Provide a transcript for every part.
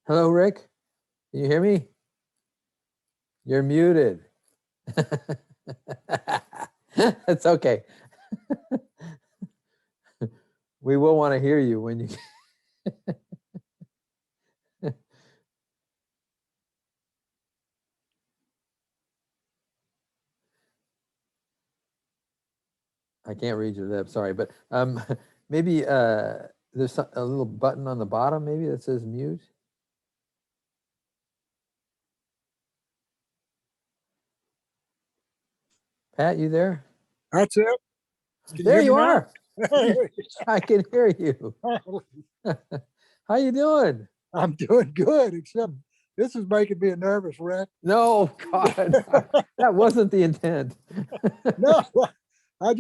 Hello, Rick. Can you hear me? You're muted. It's okay. We will want to hear you when you. I can't read your lips. Sorry, but maybe there's a little button on the bottom, maybe that says mute. Pat, you there? That's it. Can There hear you me now? are. I can hear you. How you doing? I'm doing good, except this is making me a nervous wreck. No, God, that wasn't the intent. No, I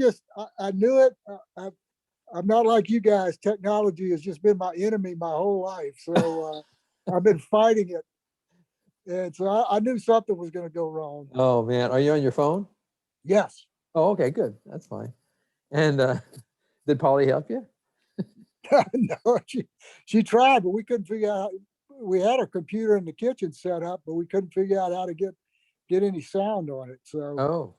knew it. I'm not like you guys. Technology has just been my enemy my whole life. So I've been fighting it. And so I knew something was going to go wrong. Oh man, are you on your phone? Yes. Oh, okay, good. That's fine. And did Polly help you? No, she tried, but we couldn't figure out. We had a computer in the kitchen set up, but we couldn't figure out how to get any sound on it. So, Oh,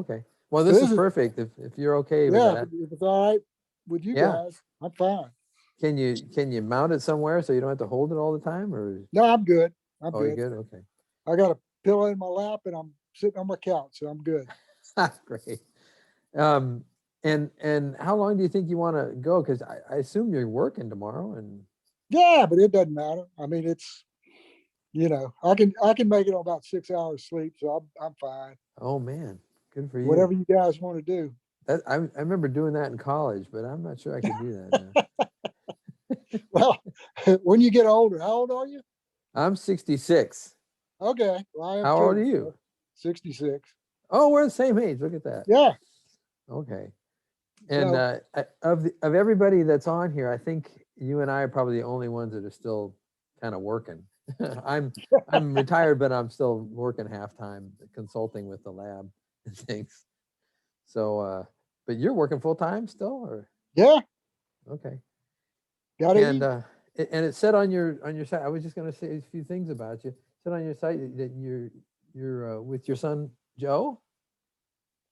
okay. Well, so this this is is, perfect if you're okay with yeah, that. if it's all right with you Yeah. guys, I'm fine. Can you mount it somewhere so you don't have to hold it all the time, or? No, I'm good. I'm Oh, you're good. good. Okay. I got a pillow in my lap and I'm sitting on my couch, so I'm good. Great. Um, and how long do you think you want to go? Because I assume you're working tomorrow, and Yeah, but it doesn't matter. I mean, it's I can make it on about 6 hours sleep, so I'm fine. oh man, good for you. Whatever you guys want to do. I remember doing that in college, but I'm not sure I could do that now. Well, when you get older, how old are you? I'm 66. Okay, well, I am How too. old are you? 66. Oh, we're the same age. Look at that. Yeah. Okay. And So, of everybody that's on here, I think you and I are probably the only ones that are still kind of working. I'm retired, but I'm still working half time, consulting with the lab and things. So, but you're working full time still, or? yeah, Okay. gotta And eat. and it said on your site. I was just going to say a few things about you. It said on your site that you're with your son Joe.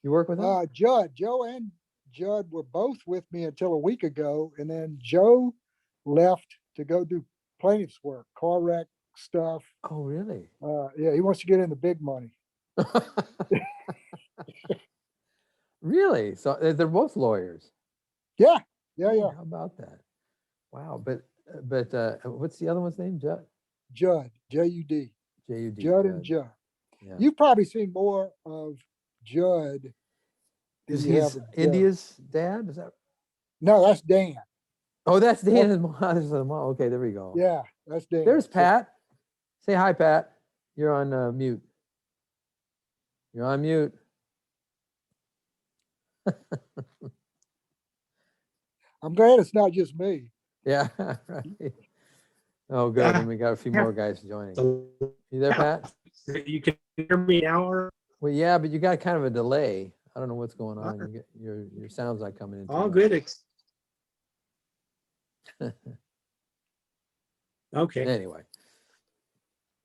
You work with him? Joe and Judd were both with me until a week ago, and then Joe left to go do plaintiff's work, car wreck stuff. Oh, really? Yeah, he wants to get into big money. Really? So they're both lawyers. Yeah, Oh, how about that? Wow. But what's the other one's name? Judd, Jud, J-U-D. Judd and Judd. Yeah. You've probably seen more of Judd than Is you have he's of Joe. India's dad? Is that? No, that's Dan. Oh, that's Dan's mom. Okay, there we go. Yeah, that's Dan. There's Pat. Say hi, Pat. You're on mute. You're on mute. I'm glad it's not just me. Yeah, right. Oh, good. Yeah. And we got a few more guys joining. You there, Pat? You can hear me now, or Well, yeah, but you got kind of a delay. I don't know what's going on. You get, your sound's not coming in. all good. Okay. Anyway,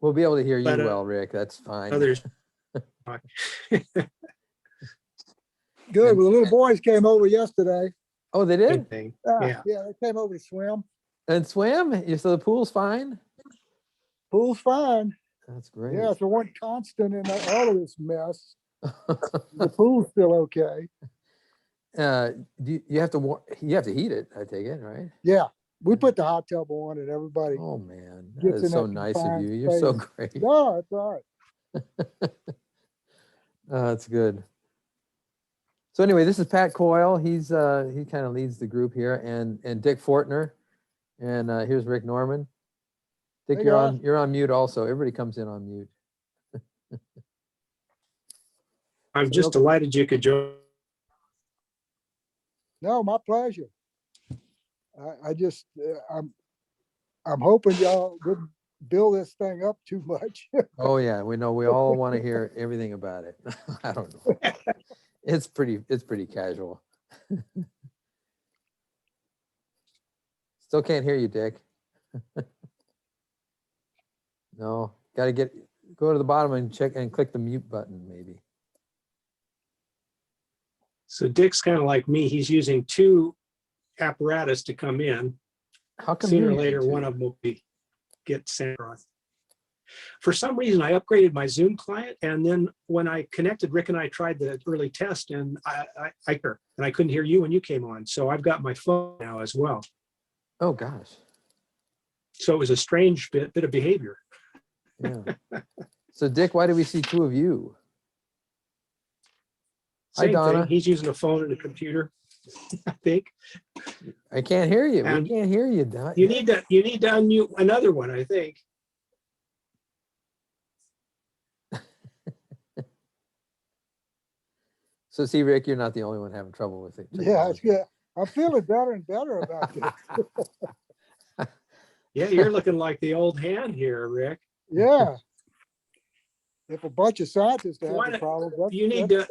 we'll be able to hear you But, well, Rick. That's fine. Others. Good. Well, the little boys came over yesterday. Oh, they did? Good thing. Yeah. Yeah, they came over to swim. And swim? So the pool's fine? Pool's fine. That's great. Yeah, it's the one constant in all of this mess. The pool's still okay. You have to heat it, I take it, right? Yeah, we put the hot tub on and everybody. Oh man, that gets is in so that nice of confined you. You're so space. great. No, it's all right. That's good. So anyway, this is Pat Coyle. He kind of leads the group here, and Dick Fortner, and here's Rick Norman. Dick, Hey, you're on mute also. Everybody comes in on mute. I'm just delighted you could join. No, my pleasure. I just I'm hoping y'all didn't build this thing up too much. Oh yeah, we know. We all want to hear everything about it. I don't know. It's pretty casual. Still can't hear you, Dick. No, gotta go to the bottom and check and click the mute button, maybe. So Dick's kind of like me. He's using two apparatus to come in. How come Sooner you're or using later, two? one of them will get sent across. For some reason, I upgraded my Zoom client, and then when I connected, Rick and I tried the early test, and I couldn't hear you when you came on. So I've got my phone now as well. Oh, gosh. So it was a strange bit of behavior. Yeah. So Dick, why do we see two of you? Hi, Same Donna. thing. He's using a phone and a computer, I think. I can't hear you. We And can't hear you, Don. You need to unmute another one, I think. So see, Rick, you're not the only one having trouble with it. Yeah, it's good. I'm feeling better and better about this. Yeah, you're looking like the old hand here, Rick. Yeah. If a bunch of scientists have Why the don't- problem, You need to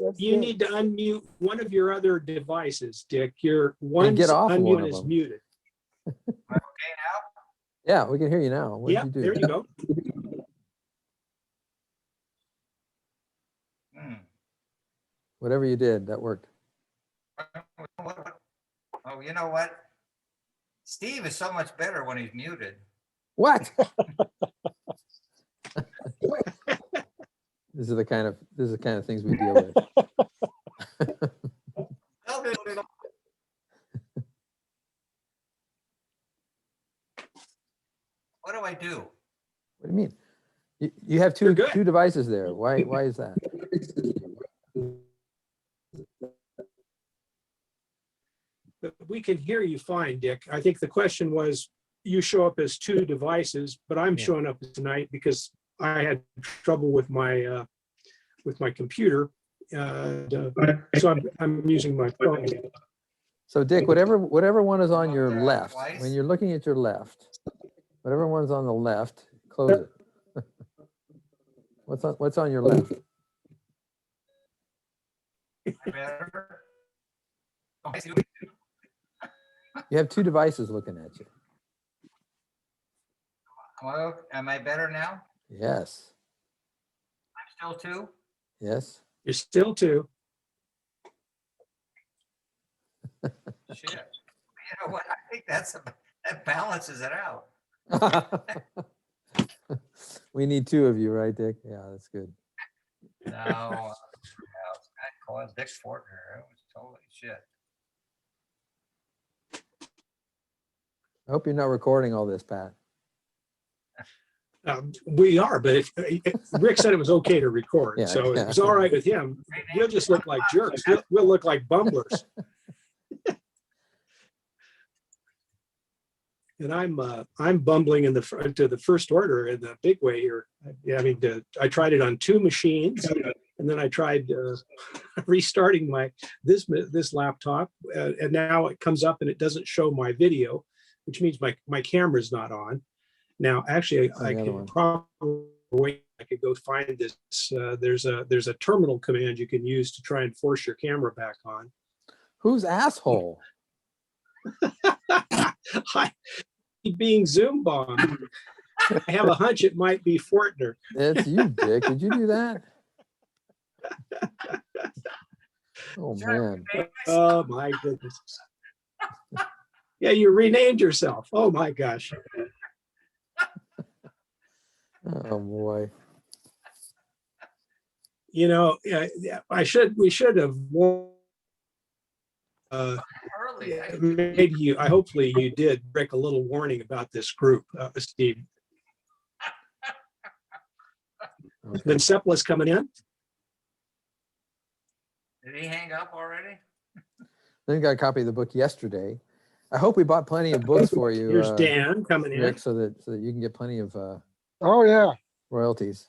unmute one of your other devices, Dick. Your one's get off of one unmute of is them. muted. Yeah, we can hear you now. What Yeah, did you do? there you go. Whatever you did, that worked. Oh, you know what? Steve is so much better when he's muted. What? These are the kind of things we deal with. What do I do? What do you mean? You have You're two good. devices there. Why is that? But we can hear you fine, Dick. I think the question was, you show up as two devices, but I'm Yeah. showing up tonight because I had trouble with my computer. So I'm using my phone. So Dick, whatever one is on your Yeah, left, twice. when you're looking at your left, whatever one's on the left, close it. What's on your left? Better? Oh, I see. You have two devices looking at you. Well, am I better now? Yes. I'm still two? Yes. You're still two. Shit. You know what? I think that balances it out. We need two of you, right, Dick? Yeah, that's good. No, I call it Dick Fortner. It was totally shit. I hope you're not recording all this, Pat. We are, but if Rick said it was okay to record, Yeah, so yeah. if it's all right with him, we'll just look like jerks. We'll look like bumblers. And I'm bumbling in the front to the first order in the big way here. Yeah, I mean, I tried it on two machines, and then I tried restarting this laptop, and now it comes up and it doesn't show my video, which means my camera's not on. Now, actually, On the I other can one. probably I could go find this. There's a terminal command you can use to try and force your camera back on. Who's asshole? Hi, being Zoom bombed. I have a hunch it might be Fortner. It's you, Dick. Did you do that? Oh man. Oh my goodness. Yeah, you renamed yourself. Oh my gosh. Oh boy. You know, we should have Early. hopefully you did break a little warning about this group, Steve. Okay. Then Sepla's coming in. Did he hang up already? Then got a copy of the book yesterday. I hope we bought plenty of books for you, Here's Dan coming in. Rick, so that you can get plenty of Oh, yeah. royalties.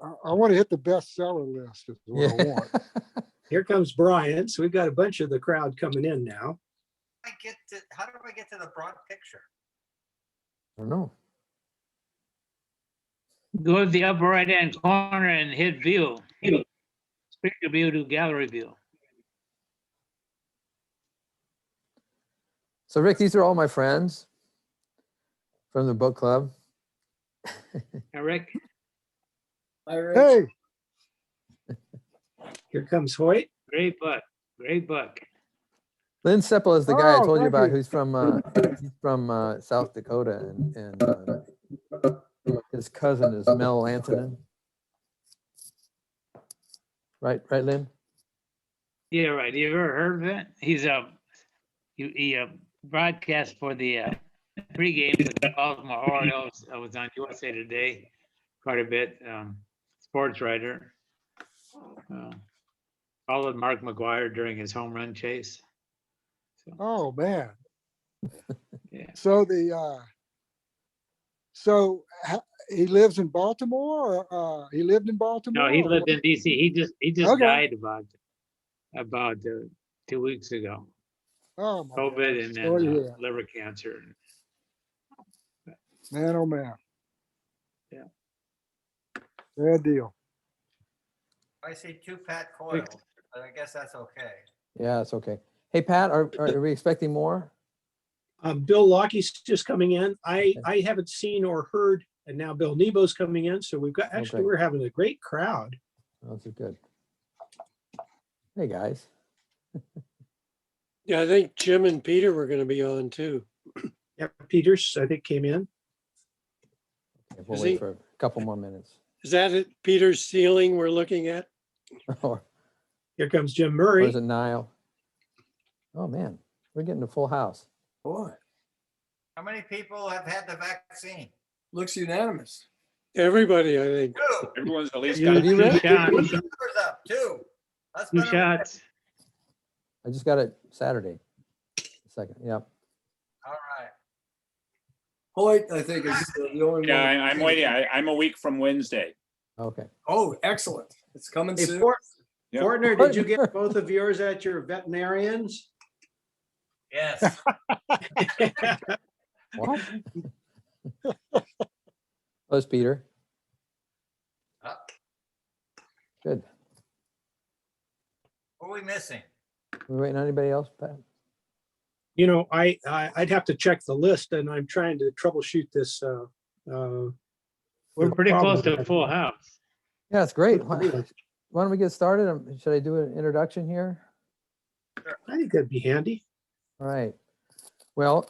I want to hit the bestseller list is what I want. Here comes Brian. So we've got a bunch of the crowd coming in now. How do I get to the broad picture? I don't know. Go to the upper right-hand corner and hit view. Picture view to gallery view. So Rick, these are all my friends from the book club. Rick, Hey, Here comes Hoyt. great book, great book. Lynn Seppel is the guy I Oh, told you thank about, you. who's from South Dakota, and his cousin is Mel Antonin. Right, Lynn? Yeah, right. You ever heard of it? He broadcast for the pregame with the Baltimore Orioles. I was on USA Today quite a bit. Sports writer. Followed Mark McGuire during his home run chase. oh, man. Yeah. So he lives in Baltimore, or he lived in Baltimore? No, he or lived what? in DC. He just Okay. died about 2 weeks ago. Oh, my COVID God. and Sorry to then hear that. liver cancer. Man, oh, man. Yeah. Bad deal. I see two Pat Coyle, but I guess that's okay. Yeah, it's okay. Hey, Pat, are we expecting more? Bill Lockey's just coming in. I haven't seen or heard, and now Bill Nebo's coming in. So we've got, actually, Okay. we're having a great crowd. Those are good. Hey, guys. Yeah, I think Jim and Peter were going to be on too. Yeah, Peters, I think, came in. Okay, we'll Is wait he- for a couple more minutes. Is that it, Peter's ceiling we're looking at? Or Here comes Jim is Murray. it Nile? Oh, man, we're getting a full house. Boy, How many people have had the vaccine? looks unanimous. Everybody, I think. Two. Everyone's at least You- got. you Two ready? shots. Numbers up, two. Let's Two put 'em in. shots. I just got it Saturday. Second, yep. All right. Hoyt, I think, is the only one. Yeah, I'm waiting. I'm a week from Wednesday. Okay. Oh, excellent. It's coming Hey, soon. Yep. Fortner, did you get both of yours at your veterinarians? Yes. What? That's Peter. Up. Good. What are we missing? We waiting on anybody else, Pat? You know, I'd have to check the list, and I'm trying to troubleshoot this. We're pretty close to a problem. full house. Yeah, it's great. Why don't we get started? Should I do an introduction here? I think that'd be handy. All right. Well,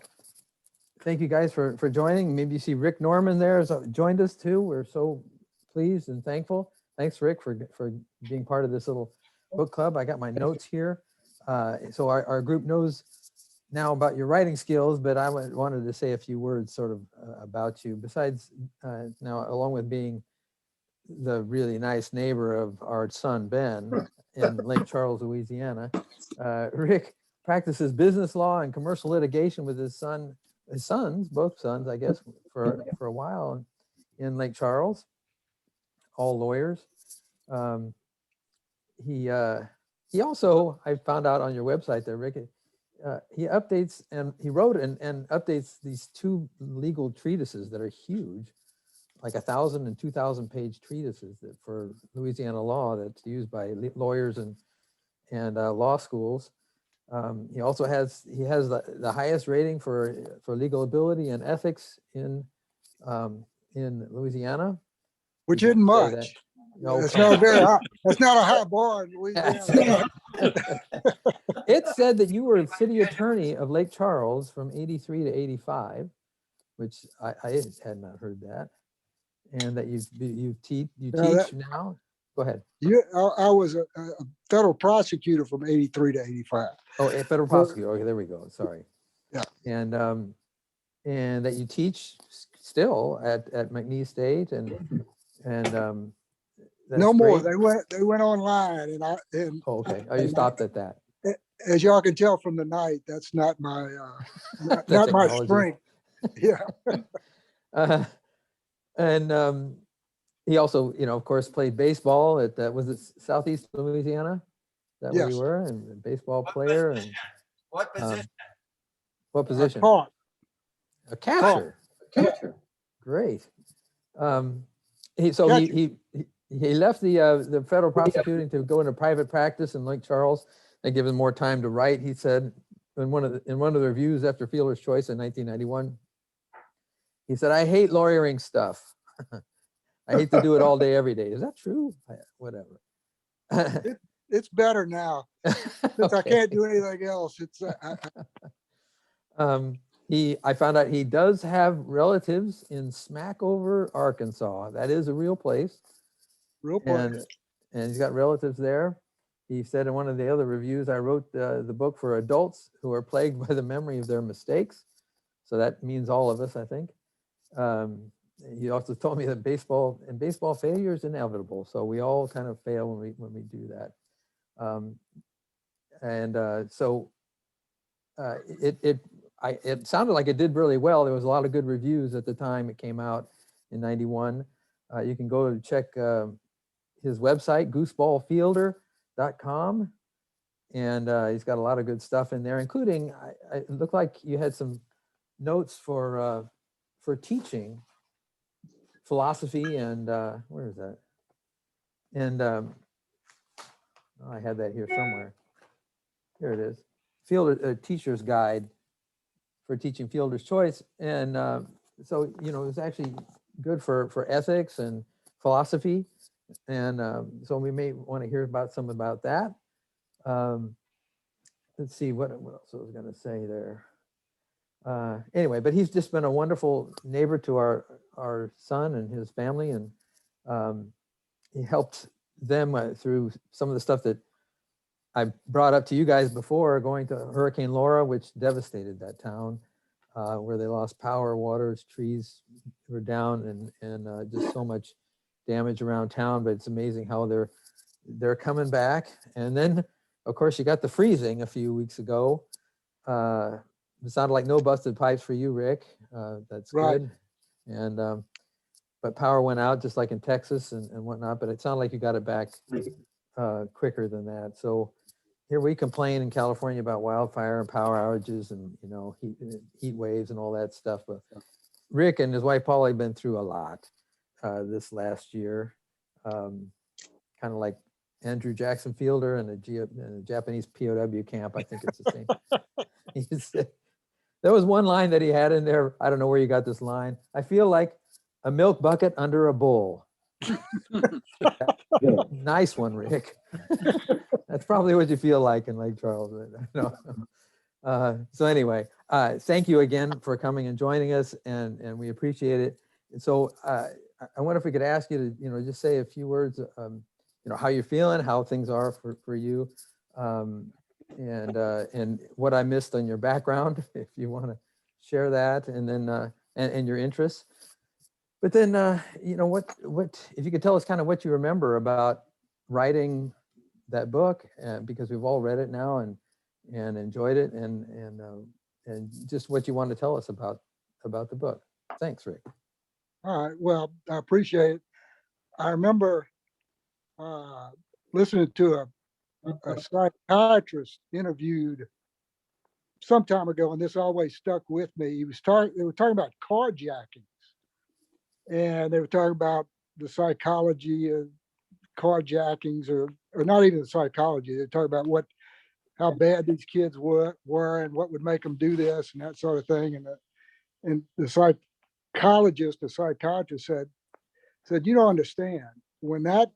thank you guys for joining. Maybe you see Rick Norman there has joined us too. We're so pleased and thankful. Thanks, Rick, for being part of this little book club. I got my notes here. So our group knows now about your writing skills, but I wanted to say a few words sort of about you. Besides, now, along with being the really nice neighbor of our son, Ben, in Lake Charles, Louisiana, Rick practices business law and commercial litigation with his sons, both sons, I guess, for a while in Lake Charles, all lawyers. He also, I found out on your website there, Rick, he updates and he wrote and updates these two legal treatises that are huge, like 1,000 and 2,000 page treatises that for Louisiana law that's used by lawyers and law schools. He also has the highest rating for legal ability and ethics in Louisiana. Which You isn't can say much. that. No, It's come not on. very high. That's not a high bar in Louisiana. It said that you were city attorney of Lake Charles from 83 to 85, which I had not heard that. And that you teach now? Go ahead. I was a federal prosecutor from 83 to 85. Oh, a federal prosecutor. Okay, there we go. Sorry. Yeah. And that you teach still at McNeese State and that's No more. great. They went online, and Oh, okay. Oh, you stopped at that. as y'all can tell from the night, that's not my not The my technology. strength. Yeah. And he also, of course, played baseball at was it Southeast Louisiana? Is that where Yes. you were? And a baseball What player and position? What position? what position? Caught. A catcher. Great. He left the federal prosecuting to go into private practice in Lake Charles. They give him more time to write. He said in one of the reviews after Fielder's Choice in 1991, He said, I hate lawyering stuff. I hate to do it all day, every day. Is that true? Whatever. It's better now. Since I can't do anything else, it's, I found out he does have relatives in Smackover, Arkansas. That is a real place. real place. And he's got relatives there. He said in one of the other reviews, I wrote the book for adults who are plagued by the memory of their mistakes. So that means all of us, I think. He also told me that baseball failure is inevitable. So we all kind of fail when we do that. It sounded like it did really well. There was a lot of good reviews at the time it came out in 91. You can go to check his website, gooseballfielder.com. And he's got a lot of good stuff in there, including, it looked like you had some notes for teaching philosophy and, where is that? And I had that here somewhere. Here it is. Teacher's Guide for teaching Fielder's Choice. And so, it was actually good for ethics and philosophy. And so we may want to hear about that. Let's see, what else I was going to say there. Anyway, but he's just been a wonderful neighbor to our son and his family. And he helped them through some of the stuff that I brought up to you guys before, going to Hurricane Laura, which devastated that town, where they lost power, waters, trees were down, and just so much damage around town. But it's amazing how they're coming back. And then, of course, you got the freezing a few weeks ago. It sounded like no busted pipes for you, Rick. That's Right. good. And but power went out just like in Texas and whatnot. But it sounded like you got it back quicker than that. So here we complain in California about wildfire and power outages and heat waves and all that stuff. But Rick and his wife Paula have been through a lot this last year. Kind of like Andrew Jackson Fielder in a Japanese POW camp. I think it's the same. He said, there was one line that he had in there. I don't know where you got this line. I feel like a milk bucket under a bull. Nice one, Rick. That's probably what you feel like in Lake Charles. No. So anyway, thank you again for coming and joining us, and we appreciate it. And so I wonder if we could ask you to, just say a few words, how you're feeling, how things are for you, and what I missed on your background, if you want to share that, and then and your interests. But then, what if you could tell us kind of what you remember about writing that book, because we've all read it now and enjoyed it, and just what you want to tell us about the book. Thanks, Rick. All right. Well, I appreciate it. I remember listening to a psychiatrist interviewed some time ago, and this always stuck with me. They were talking about carjackings, and they were talking about the psychology of carjackings, or not even the psychology. They talking about how bad these kids were and what would make them do this and that sort of thing. And the psychiatrist said, you don't understand, when that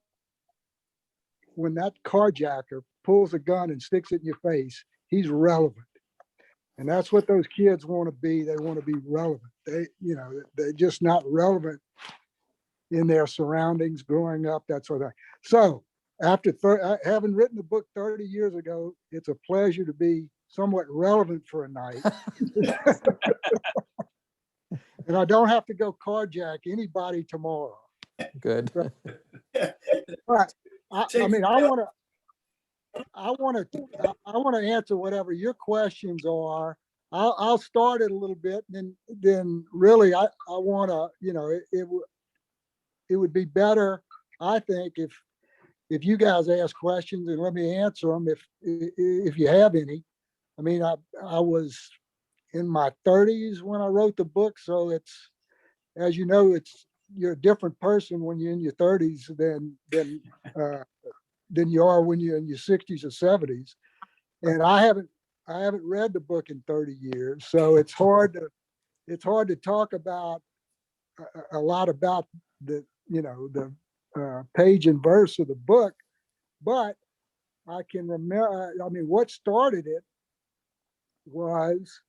carjacker pulls a gun and sticks it in your face, he's relevant. And that's what those kids want to be. They want to be relevant. They're just not relevant in their surroundings growing up, that sort of thing. So after having written the book 30 years ago, it's a pleasure to be somewhat relevant for a night. And I don't have to go carjack anybody tomorrow. Good. But I want to answer whatever your questions are. I'll start it a little bit, and then really I want to, it would be better, I think, if you guys ask questions and let me answer them if you have any. I mean, I was in my 30s when I wrote the book, so it's, as you know, you're a different person when you're in your 30s than you are when you're in your 60s or 70s. And I haven't read the book in 30 years, so it's hard to talk about a lot about the, you know, the page and verse of the book, but I can remember, I mean, what started it was,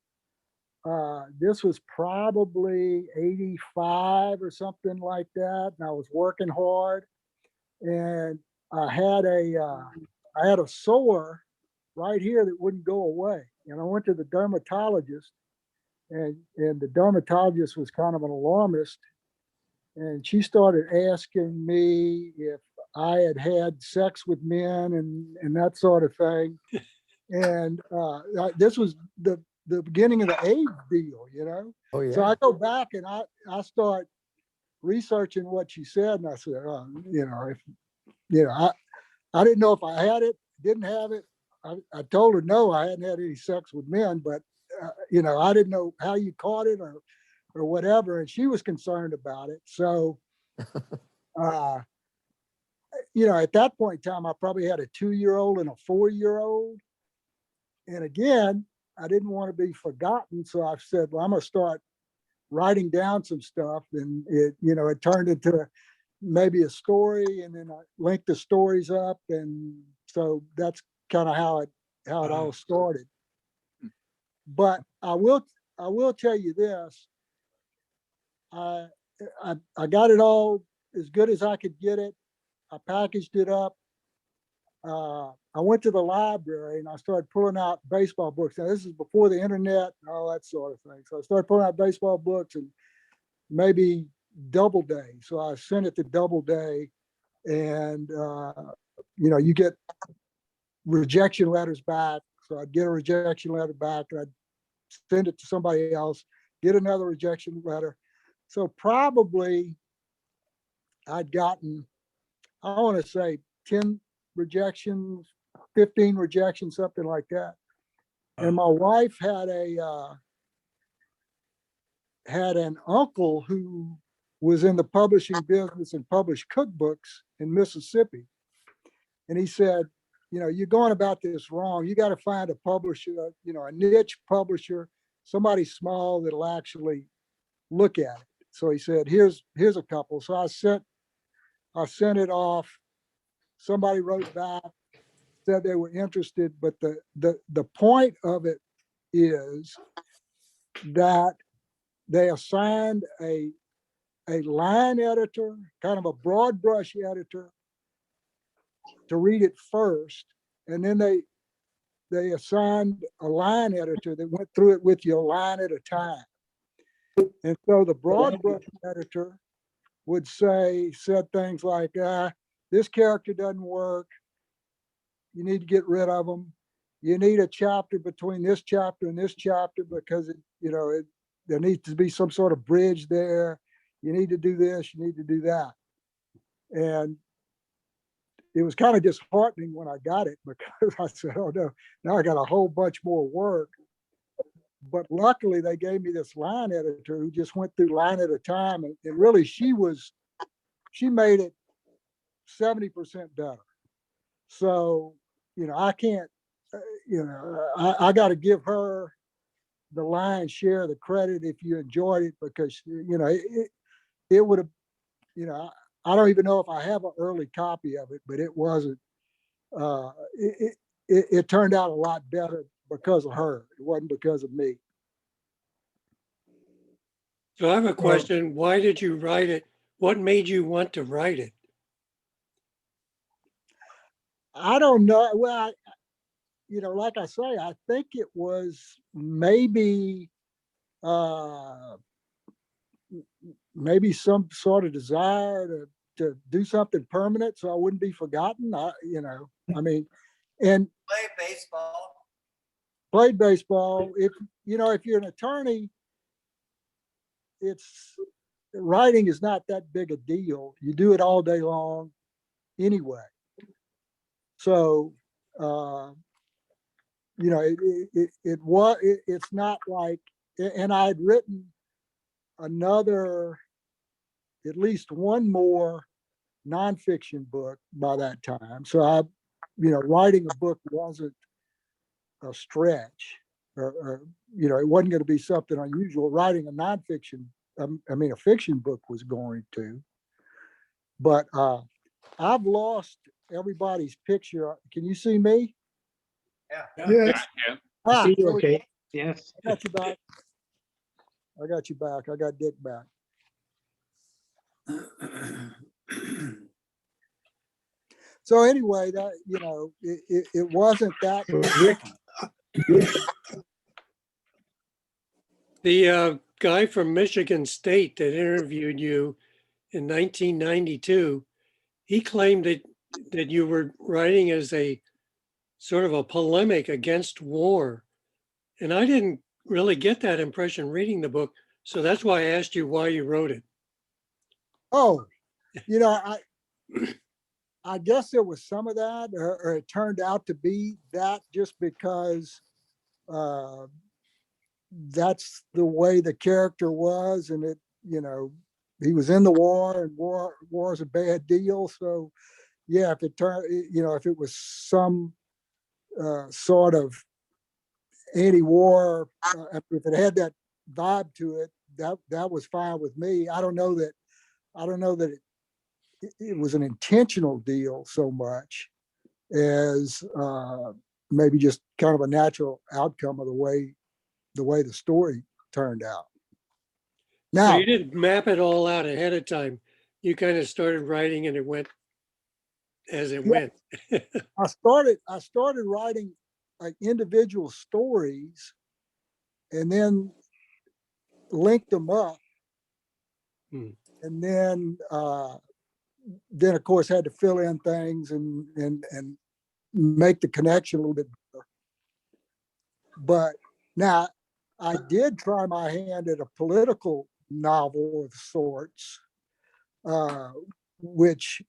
this was probably 85 or something like that. And I was working hard and I had a sore right here that wouldn't go away. And I went to the dermatologist and the dermatologist was kind of an alarmist. And she started asking me if I had had sex with men and that sort of thing. And this was the beginning of the AIDS deal, you know? Oh, So yeah. I go back and I start researching what she said. And I said, you know, if, you know, I didn't know if I had it, didn't have it. I told her, no, I hadn't had any sex with men, but, you know, I didn't know how you caught it or whatever. And she was concerned about it. So, you know, at that point in time, I probably had a 2-year-old and a 4-year-old. And again, I didn't want to be forgotten. So I said, well, I'm going to start writing down some stuff. And it, you know, it turned into maybe a story, and then I linked the stories up. And so that's kind of how it all started. But I will tell you this. I got it all as good as I could get it. I packaged it up. I went to the library and I started pulling out baseball books. Now, this is before the internet and all that sort of thing. So I started pulling out baseball books and maybe Doubleday. So I sent it to Doubleday, and you know, you get rejection letters back. So I'd get a rejection letter back and I'd send it to somebody else, get another rejection letter. So probably I'd gotten, I want to say 10 rejections, 15 rejections, something like that. And my wife had an uncle who was in the publishing business and published cookbooks in Mississippi. And he said, you know, you're going about this wrong. You got to find a publisher, you know, a niche publisher, somebody small that'll actually look at it. So he said, here's a couple. So I sent it off. Somebody wrote back, said they were interested, but the point of it is that they assigned a line editor, kind of a broad brush editor, to read it first, and then they assigned a line editor that went through it with you a line at a time. And so the broad brush editor would said things like, this character doesn't work. You need to get rid of them. You need a chapter between this chapter and this chapter because there needs to be some sort of bridge there. You need to do this, you need to do that. And it was kind of disheartening when I got it because I said, oh no, now I got a whole bunch more work. But luckily they gave me this line editor who just went through line at a time. And really she made it 70% better. So, you know, I can't, I got to give her the lion's share of the credit if you enjoyed it, because, you know, it would have, you know, I don't even know if I have an early copy of it, but it wasn't, it turned out a lot better because of her. It wasn't because of me. So I have a question. Why did you write it? What made you want to write it? I don't know. Well, like I say, I think it was maybe some sort of desire to do something permanent so I wouldn't be forgotten. And Play baseball. played baseball. If you're an attorney, writing is not that big a deal. You do it all day long anyway. So, it's not like, and I had written at least one more nonfiction book by that time. So writing a book wasn't a stretch, or it wasn't going to be something unusual. Writing a nonfiction I mean, a fiction book was going to. But I've lost everybody's picture. Can you see me? Yeah. Yes. Ah, See you there we go. okay? Yes. I got you back. I got you back. I got Dick back. So anyway, that, you know, it wasn't that. Rick, The guy from Michigan State that interviewed you in 1992, he claimed that you were writing as a sort of a polemic against war. And I didn't really get that impression reading the book. So that's why I asked you why you wrote it. Oh, you know, I guess there was some of that, or it turned out to be that, just because that's the way the character was, and it, you know, he was in the war, and war is a bad deal. So yeah, if it turned, you know, if it was some sort of anti-war, if it had that vibe to it, that was fine with me. I don't know that it was an intentional deal so much as maybe just kind of a natural outcome of the way the story turned out. So Now, you didn't map it all out ahead of time. You kind of started writing and it went as it Yeah. went. I started writing like individual stories and then linked them up. Hmm. And then of course had to fill in things and make the connection a little bit better. But now I did try my hand at a political novel of sorts, which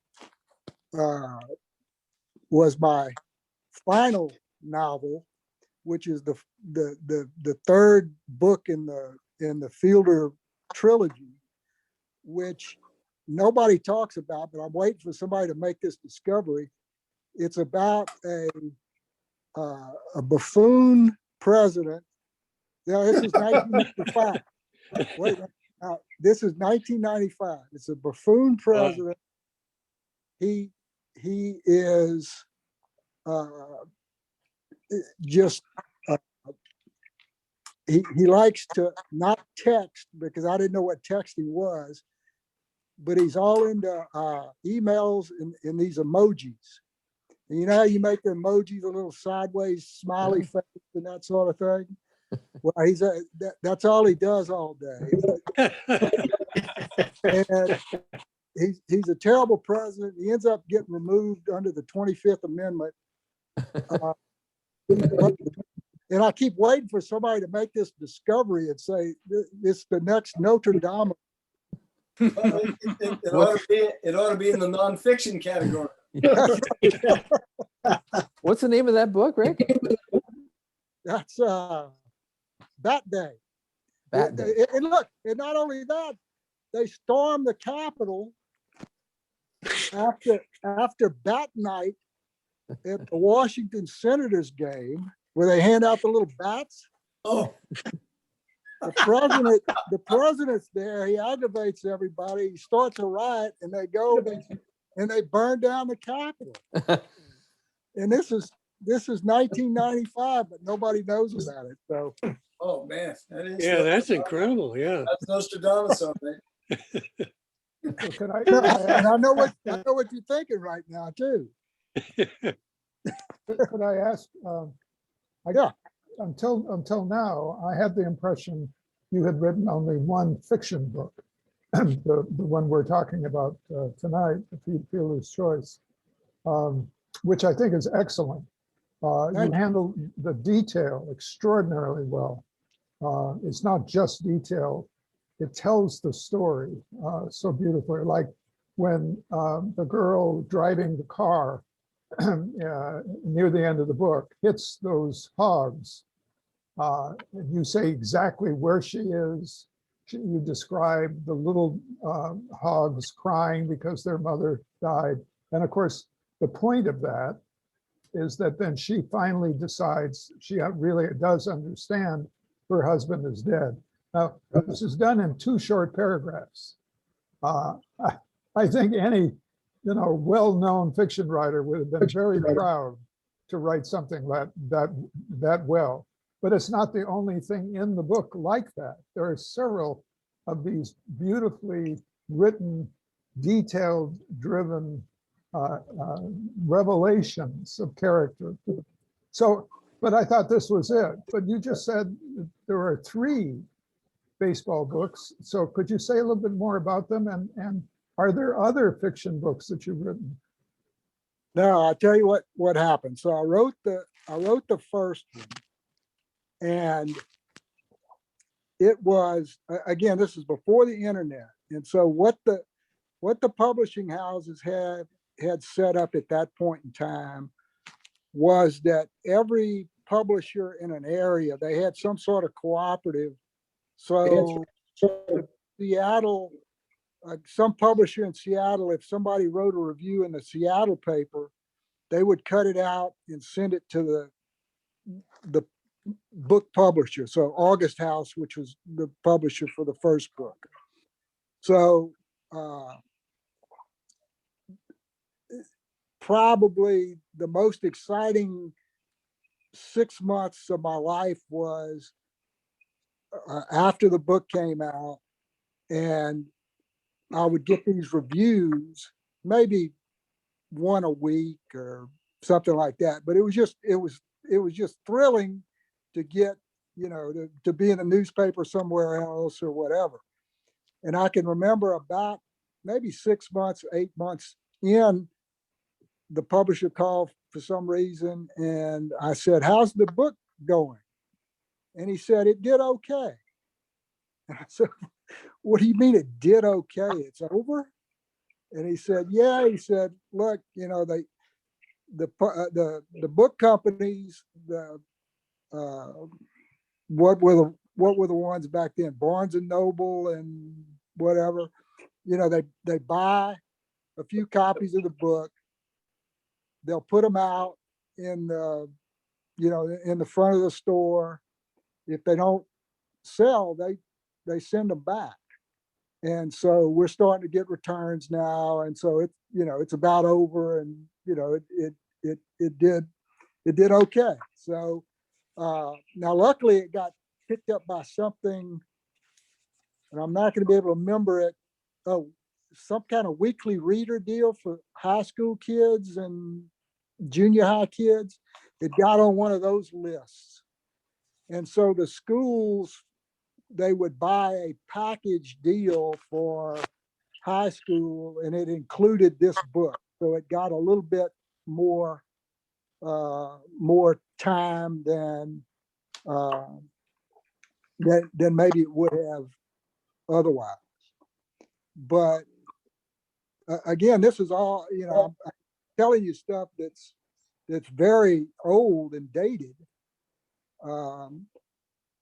was my final novel, which is the third book in the Fielder trilogy, which nobody talks about, but I'm waiting for somebody to make this discovery. It's about a buffoon president. Now, this is 1995. Wait, this is 1995. It's a buffoon president. He is just he likes to not text, because I didn't know what texting was, but he's all into emails and these emojis. And you know how you make the emojis a little sideways smiley face and that sort of thing? Well, that's all he does all day. And he's a terrible president. He ends up getting removed under the 25th Amendment. And I keep waiting for somebody to make this discovery and say, it's the next Notre Dame. It ought to be in the nonfiction category. What's the name of that book, Rick? That's Bat Day. Bat Day. And look, and not only that, they stormed the Capitol after Bat Night at the Washington Senators game, where they hand out the little bats. Oh, The president's there. He aggravates everybody. He starts a riot, and they go and they burn down the Capitol. And this is 1995, but nobody knows about it. So, oh man, that is Yeah, that's incredible. Yeah. That's Nostradamus, all right. so and I know what you're thinking right now too. Could I ask? Yeah. Until now, I had the impression you had written only one fiction book, the one we're talking about tonight, The Fielder's Choice, which I think is excellent. You handle the detail extraordinarily well. It's not just detail; it tells the story so beautifully. Like when the girl driving the car near the end of the book hits those hogs, and you say exactly where she is. You describe the little hogs crying because their mother died. And of course, the point of that is that then she finally decides she really does understand her husband is dead. Now, this is done in 2 short paragraphs. I think any, well-known fiction writer would have been very proud to write something that well. But it's not the only thing in the book like that. There are several of these beautifully written, detailed, driven revelations of character. So, but I thought this was it. But you just said there are 3 baseball books. So could you say a little bit more about them? And are there other fiction books that you've written? No, I'll tell you what happened. So I wrote the first one, and it was, again, this is before the internet. And so what the publishing houses had set up at that point in time was that every publisher in an area, they had some sort of cooperative. So Seattle, some publisher in Seattle, if somebody wrote a review in the Seattle paper, they would cut it out and send it to the book publisher. So August House, which was the publisher for the first book. So probably the most exciting 6 months of my life was after the book came out, and I would get these reviews, maybe one a week or something like that. But it was just thrilling to get, to be in a newspaper somewhere else or whatever. And I can remember about maybe 6 months, 8 months in, the publisher called for some reason, and I said, "How's the book going?" And he said, "It did okay." And I said, "What do you mean it did okay? It's over?" And he said, "Yeah." He said, "Look, the book companies, what were the ones back then? Barnes and Noble and whatever. They buy a few copies of the book. They'll put them out in the front of the store. If they don't sell, they send them back. And so we're starting to get returns now. And so it's about over, and it did okay. So now luckily it got picked up by something, and I'm not going to be able to remember it. Oh, some kind of weekly reader deal for high school kids and junior high kids. It got on one of those lists. And so the schools, they would buy a package deal for high school, and it included this book. So it got a little bit more time than maybe it would have otherwise. But again, this is all, I'm telling you stuff that's very old and dated.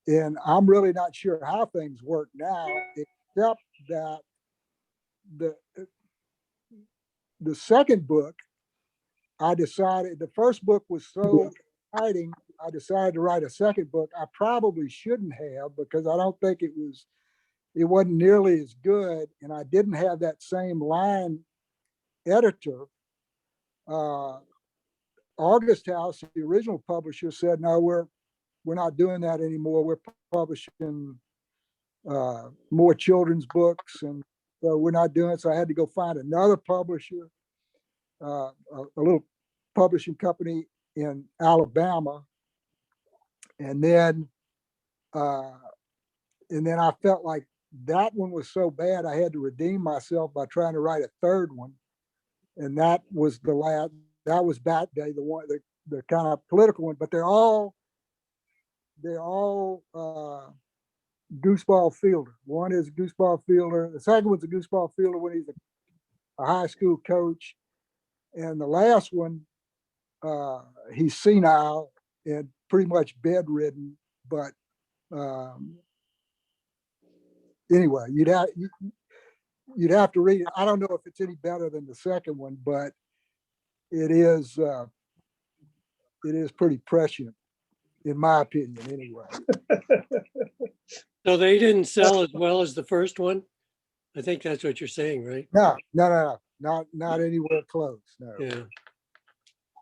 And I'm really not sure how things work now, except that the second book, the first book was so exciting, I decided to write a second book. I probably shouldn't have, because I don't think it wasn't nearly as good, and I didn't have that same line editor. August House, the original publisher, said, "No, we're not doing that anymore. We're publishing more children's books, and so we're not doing it." So I had to go find another publisher, a little publishing company in Alabama, and then I felt like that one was so bad I had to redeem myself by trying to write a third one, and that was Bat Day, the kind of political one. But they're all Gooseball Fielder. One is Gooseball Fielder. The second one's a Gooseball Fielder when he's a high school coach, and the last one, he's senile and pretty much bedridden. But anyway, you'd have to read it. I don't know if it's any better than the second one, but it is pretty prescient, in my opinion, anyway. So they didn't sell as well as the first one? I think that's what you're saying, right? No, not anywhere close, no. Yeah.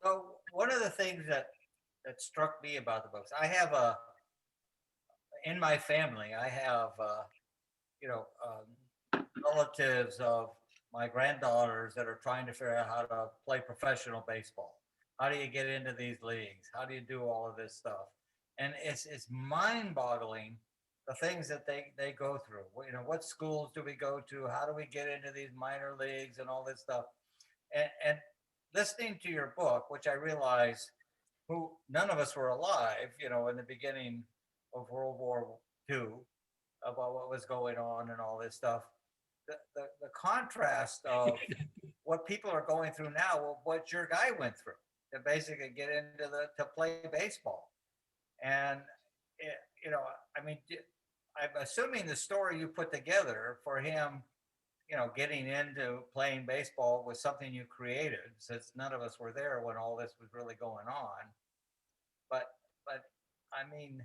So one of the things that struck me about the books, in my family, I have, relatives of my granddaughters that are trying to figure out how to play professional baseball. How do you get into these leagues? How do you do all of this stuff? And it's mind-boggling the things that they go through. What schools do we go to? How do we get into these minor leagues and all this stuff? And listening to your book, which I realize none of us were alive, in the beginning of World War II, about what was going on and all this stuff. The contrast of what people are going through now, what your guy went through to basically get into to play baseball. And, I mean, I'm assuming the story you put together for him, getting into playing baseball was something you created, since none of us were there when all this was really going on. But I mean,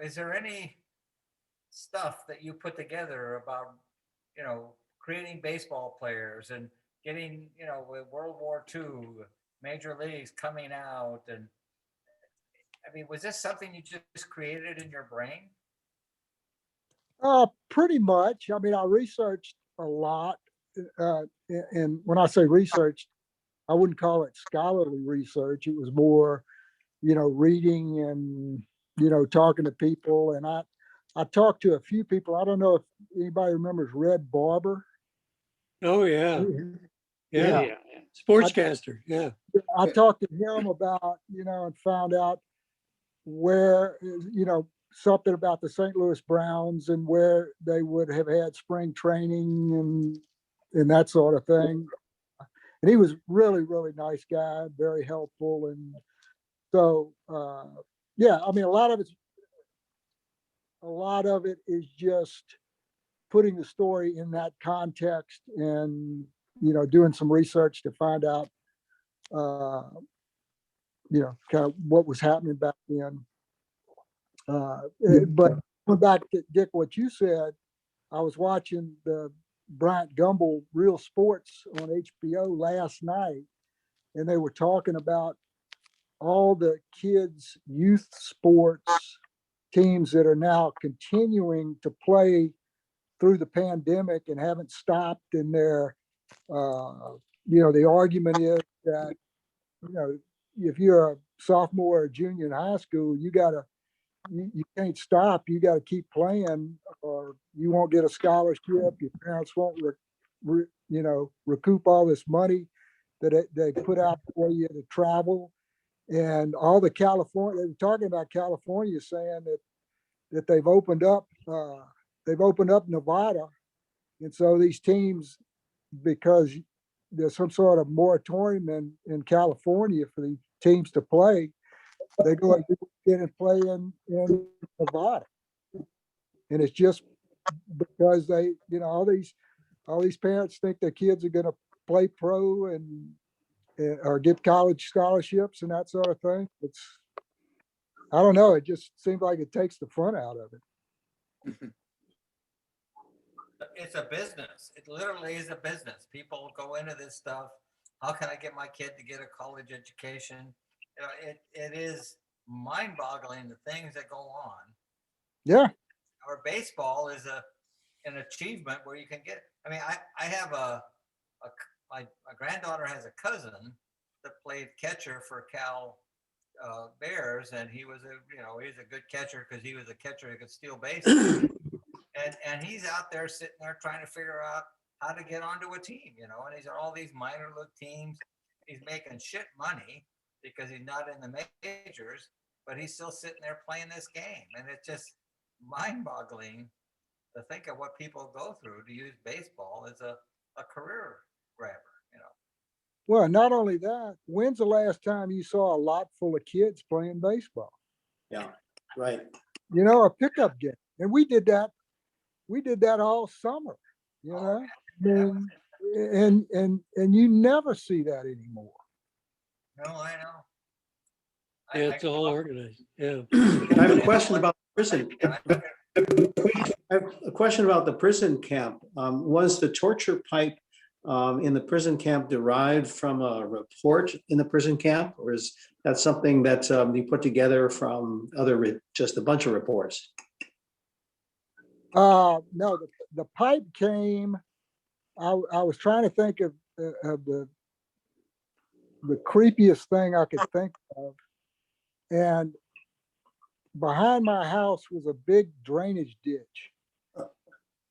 is there any stuff that you put together about, creating baseball players and getting, with World War II, major leagues coming out? And I mean, was this something you just created in your brain? Pretty much. I mean, I researched a lot. And when I say researched, I wouldn't call it scholarly research. It was more, reading and, talking to people. And I talked to a few people. I don't know if anybody remembers Red Barber. Oh, yeah. Yeah. Yeah. Sportscaster. Yeah. I talked to him about, and found out where, something about the St. Louis Browns and where they would have had spring training and that sort of thing. And he was really, really nice guy, very helpful. And so, yeah, I mean, a lot of it is just putting the story in that context and, doing some research to find out, kind of what was happening back then. But going back to Dick, what you said, I was watching the Bryant Gumbel Real Sports on HBO last night, and they were talking about all the kids' youth sports teams that are now continuing to play through the pandemic and haven't stopped. And the argument is that, if you're a sophomore or junior in high school, you can't stop. You got to keep playing, or you won't get a scholarship. Your parents won't, recoup all this money that they put out for you to travel. And all the California, they were talking about California, saying that they've opened up Nevada, and so these teams, because there's some sort of moratorium in California for the teams to play, they go and play in Nevada. And it's just because they, all these parents think their kids are going to play pro and or get college scholarships and that sort of thing. I don't know. It just seems like it takes the fun out of it. It's a business. It literally is a business. People go into this stuff. How can I get my kid to get a college education? It is mind-boggling, the things that go on. Yeah. Our baseball is an achievement where you can get. I mean, I have my granddaughter has a cousin that played catcher for Cal Bears, and he was he's a good catcher because he was a catcher who could steal bases. And he's out there sitting there trying to figure out how to get onto a team, and he's on all these minor league teams. He's making shit money because he's not in the majors, but he's still sitting there playing this game. And it's just mind-boggling to think of what people go through to use baseball as a career grabber, Well, not only that, when's the last time you saw a lot full of kids playing baseball? Yeah, right. A pickup game. And we did that all summer, and you never see that anymore. No, I know. I- Yeah, I it's all come up- organized. Yeah. I have a question about prison. I- I have a question about the prison camp. Was the torture pipe in the prison camp derived from a report in the prison camp? Or is that something that you put together from just a bunch of reports? No, the pipe came, I was trying to think of the creepiest thing I could think of. And behind my house was a big drainage ditch.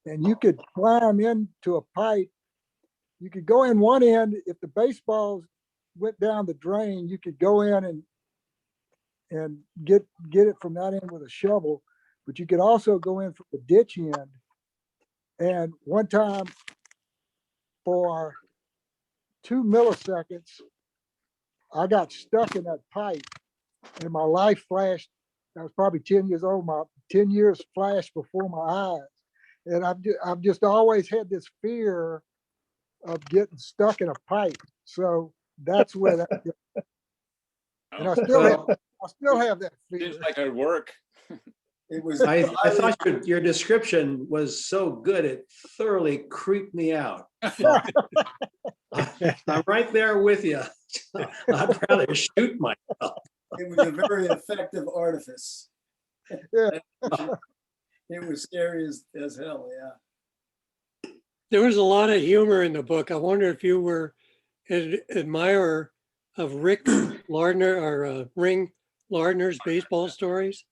And you could climb into a pipe. You could go in one end, if the baseballs went down the drain, you could go in and get it from that end with a shovel. But you could also go in from the ditch end. And one time for 2 milliseconds, I got stuck in that pipe and my life flashed. I was probably 10 years old. My 10 years flashed before my eyes. And I've just always had this fear of getting stuck in a pipe. So that's where that, and I still have that fear. Seems like it'd work. It was. I thought your description was so good, it thoroughly creeped me out. I'm right there with you. I'd rather shoot myself. It was a very effective artifice. Yeah. It was scary as hell, yeah. There was a lot of humor in the book. I wonder if you were an admirer of Rick Lardner or Ring Lardner's baseball stories.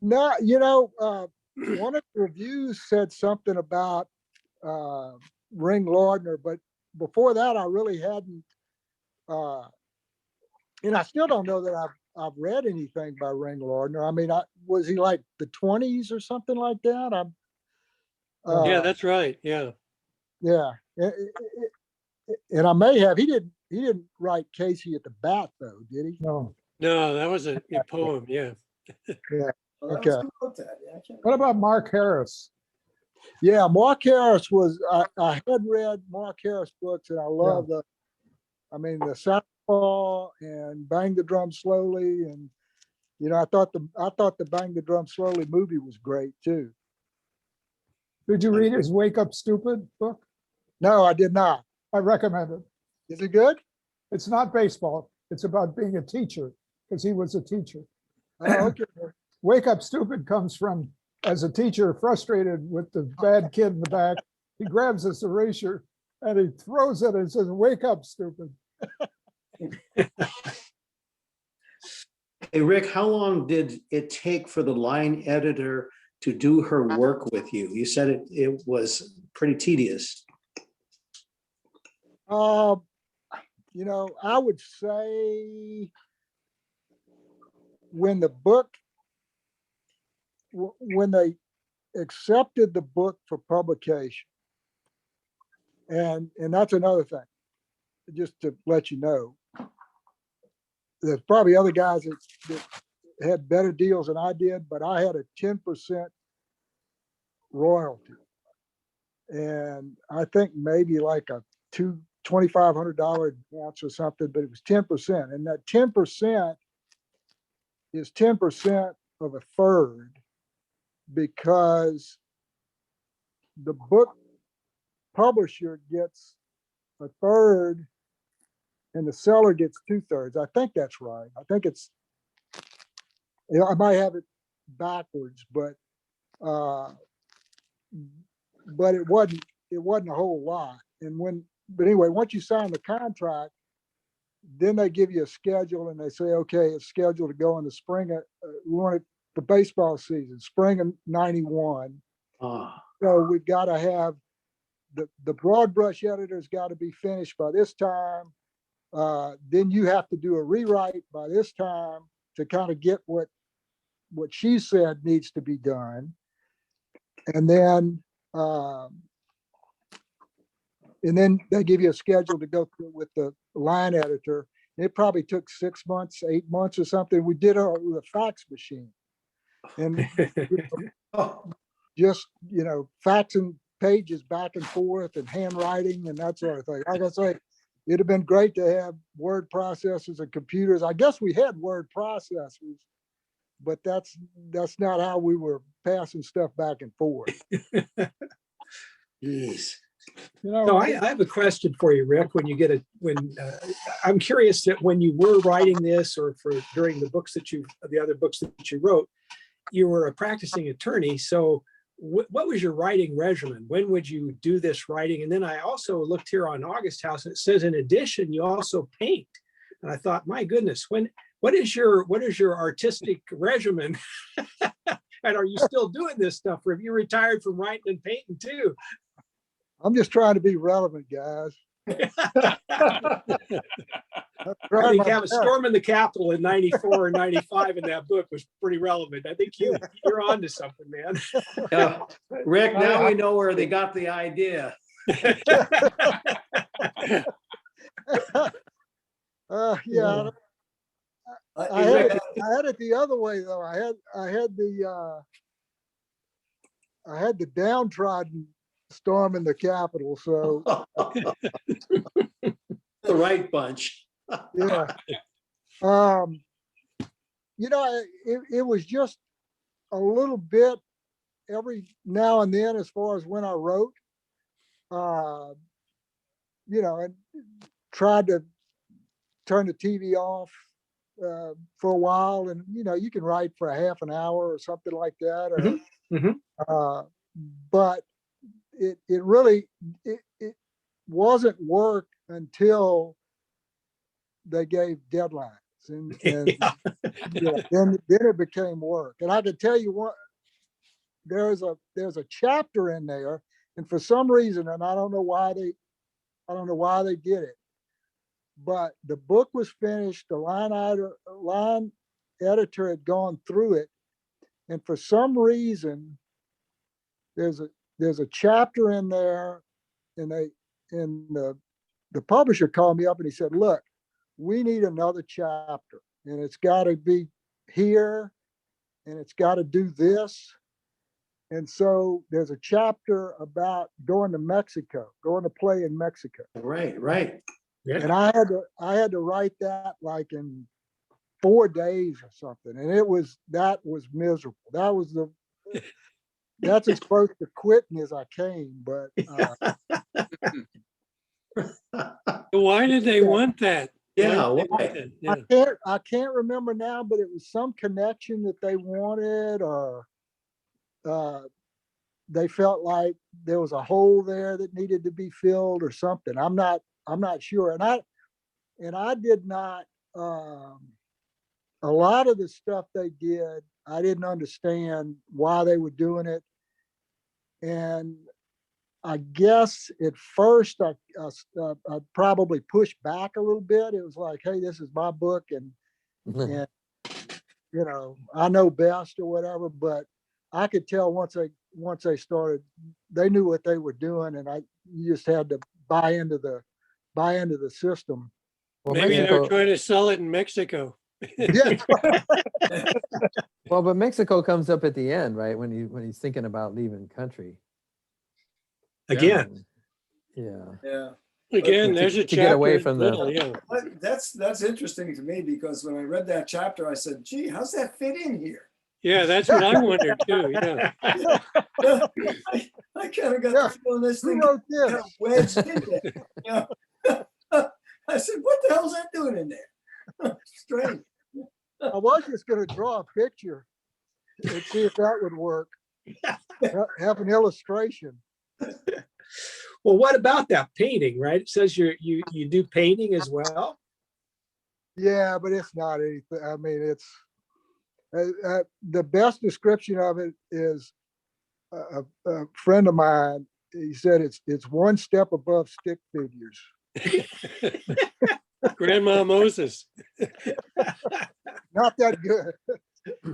No, one of the reviews said something about Ring Lardner, but before that, I really hadn't. And I still don't know that I've read anything by Ring Lardner. I mean, was he like the 20s or something like that? Yeah, that's right. Yeah. Yeah, and I may have. He didn't write Casey at the Bat though, did he? No. No, that was a poem. Yeah. Well, that Okay. was who wrote that? Yeah, I can't What about Mark Harris? Yeah, Mark Harris was. I had read Mark Harris books, and I love the Southpaw and Bang the Drum Slowly, and I thought the Bang the Drum Slowly movie was great too. Did you read his Wake Up Stupid book? No, I did not. I recommend it. Is it good? It's not baseball. It's about being a teacher because he was a teacher. Oh, okay. Wake Up Stupid comes from, as a teacher, frustrated with the bad kid in the back. He grabs his eraser and he throws it and says, "Wake up, stupid." Hey, Rick, how long did it take for the line editor to do her work with you? You said it was pretty tedious. I would say when they accepted the book for publication, and that's another thing, just to let you know, there's probably other guys that had better deals than I did, but I had a 10% royalty. And I think maybe like a $2,500 advance or something, but it was 10%. And that 10% is 10% of a third, because the book publisher gets a third and the seller gets 2/3. I think that's right. I think it's, I might have it backwards, but it wasn't a whole lot. But anyway, once you sign the contract, then they give you a schedule and they say, okay, it's scheduled to go in the spring of, we want it for baseball season, spring of '91. So we've got to have the broad brush editor's got to be finished by this time. Then you have to do a rewrite by this time to kind of get what she said needs to be done. And then they give you a schedule to go through with the line editor. It probably took 6 months, 8 months or something. We did it with a fax machine. And just, faxing pages back and forth and handwriting and that sort of thing. Like I say, it'd have been great to have word processors and computers. I guess we had word processors, but that's not how we were passing stuff back and forth. Jeez. You know, So I have a question for you, Rick. When you get I'm curious that when you were writing this, or during the other books that you wrote, you were a practicing attorney. So what was your writing regimen? When would you do this writing? And then I also looked here on August House, and it says in addition, you also paint. And I thought, my goodness, what is your artistic regimen? And are you still doing this stuff? Or have you retired from writing and painting too? I'm just trying to be relevant, guys. I think have a storm in the Capitol in 94 or 95 in that book was pretty relevant. I think you're on to something, man. Yeah. Rick, now we know where they got the idea. Yeah, I had it the other way though. I had the downtrodden storm in the Capitol. So The right bunch. yeah, you know, it was just a little bit every now and then as far as when I wrote. You know, and tried to turn the TV off for a while, and you know, you can write for a half an hour or something like that, or Mhm. but it really wasn't work until they gave deadlines, and Yeah. yeah, then it became work. And I can tell you what, there's a chapter in there, and for some reason, and I don't know why they did it, but the book was finished, the line editor had gone through it, and for some reason, there's a chapter in there, and the publisher called me up and he said, look, we need another chapter, and it's got to be here, and it's got to do this. And so there's a chapter about going to Mexico, going to play in Mexico. Right, right. And I had to write that like in 4 days or something. And that was miserable. That's as close to quitting as I came, but Why did they want that? Yeah, Why did they why? want that? Yeah. I can't remember now, but it was some connection that they wanted, or they felt like there was a hole there that needed to be filled or something. I'm not sure. And I did not, a lot of the stuff they did, I didn't understand why they were doing it. And I guess at first I probably pushed back a little bit. It was like, hey, this is my book, and you know, I know best or whatever. But I could tell once they started, they knew what they were doing, and you just had to buy into the system. Well, Maybe they're Mexico, trying to sell it in Mexico. Yeah. well, but Mexico comes up at the end, right? When he's thinking about leaving country. Again, Yeah. Yeah. Again, there's a to get away chapter in from the the- middle, yeah. But that's interesting to me, because when I read that chapter, I said, gee, how's that fit in here? Yeah, that's what I wondered too, yeah. I kind of got Yeah. the feeling this Who thing wrote kind this? of wedged in there. You know? I said, what the hell's that doing in there? Strange. I was just going to draw a picture and see if that would work. Have an illustration. well, what about that painting, right? It says you do painting as well. Yeah, but it's not anything. I mean, it's the best description of it is a friend of mine. He said it's one step above stick figures. Grandma Moses. Not that good.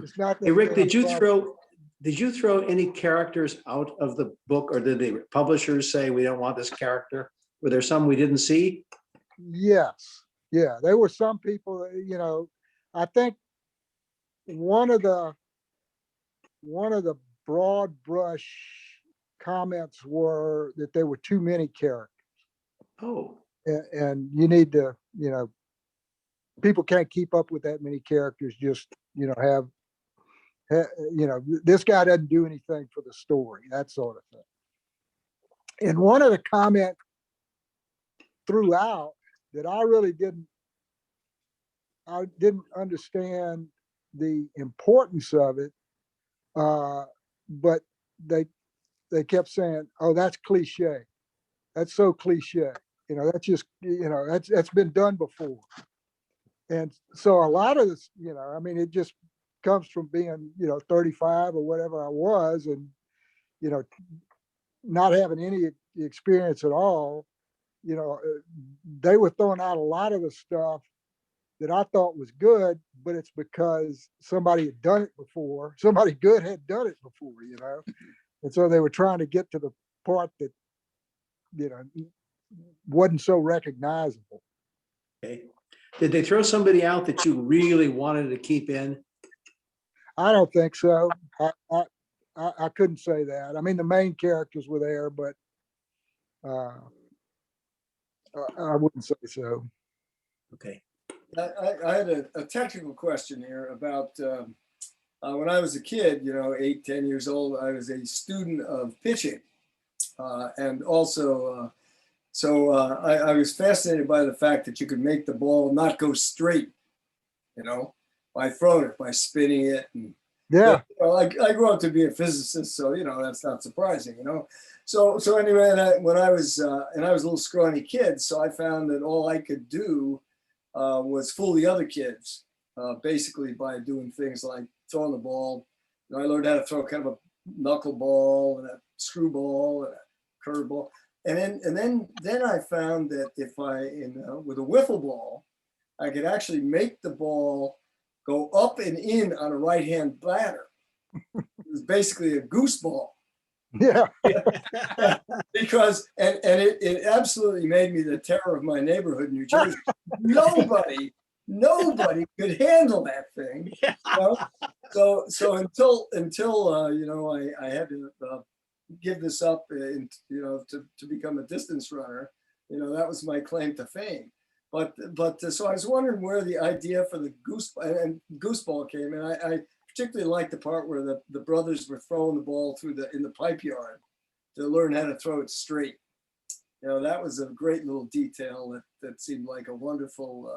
It's not that Hey, Rick, good. did you throw any characters out of the book, or did the publishers say we don't want this character? Were there some we didn't see? Yes. Yeah, there were some people, you know, I think one of the broad brush comments were that there were too many characters. Oh, and you need to, you know, people can't keep up with that many characters. Just, you know, you know, this guy doesn't do anything for the story, that sort of thing. And one of the comments throughout that I didn't understand the importance of it, but they kept saying, "Oh, that's cliche. That's so cliche. You know, that's just, you know, that's been done before." And so a lot of this, you know, I mean, it just comes from being, you know, 35 or whatever I was, and, you know, not having any experience at all. You know, they were throwing out a lot of the stuff that I thought was good, but it's because somebody had done it before. Somebody good had done it before, you know? And so they were trying to get to the part that, you know, wasn't so recognizable. Okay. Did they throw somebody out that you really wanted to keep in? I don't think so. I couldn't say that. I mean, the main characters were there, but I wouldn't say so. Okay. I had a technical question here about when I was a kid, you know, 8, 10 years old, I was a student of pitching. And also, I was fascinated by the fact that you could make the ball not go straight, you know, by throwing it, by spinning it. And Yeah. you know, I grew up to be a physicist, so, you know, that's not surprising, you know. So anyway, and I was a little scrawny kid, so I found that all I could do was fool the other kids, basically by doing things like throwing the ball. You know, I learned how to throw kind of a knuckleball and a screwball and a curveball. And then I found that if with a wiffle ball, I could actually make the ball go up and in on a right-hand batter. It was basically a gooseball. Yeah. Because it absolutely made me the terror of my neighborhood in New Jersey. Nobody could handle that thing. You know? So until you know, I had to give this up, and you know, to become a distance runner. You know, that was my claim to fame. But so I was wondering where the idea for the gooseball came, and I particularly liked the part where the brothers were throwing the ball in the pipe yard to learn how to throw it straight. You know, that was a great little detail that seemed like a wonderful,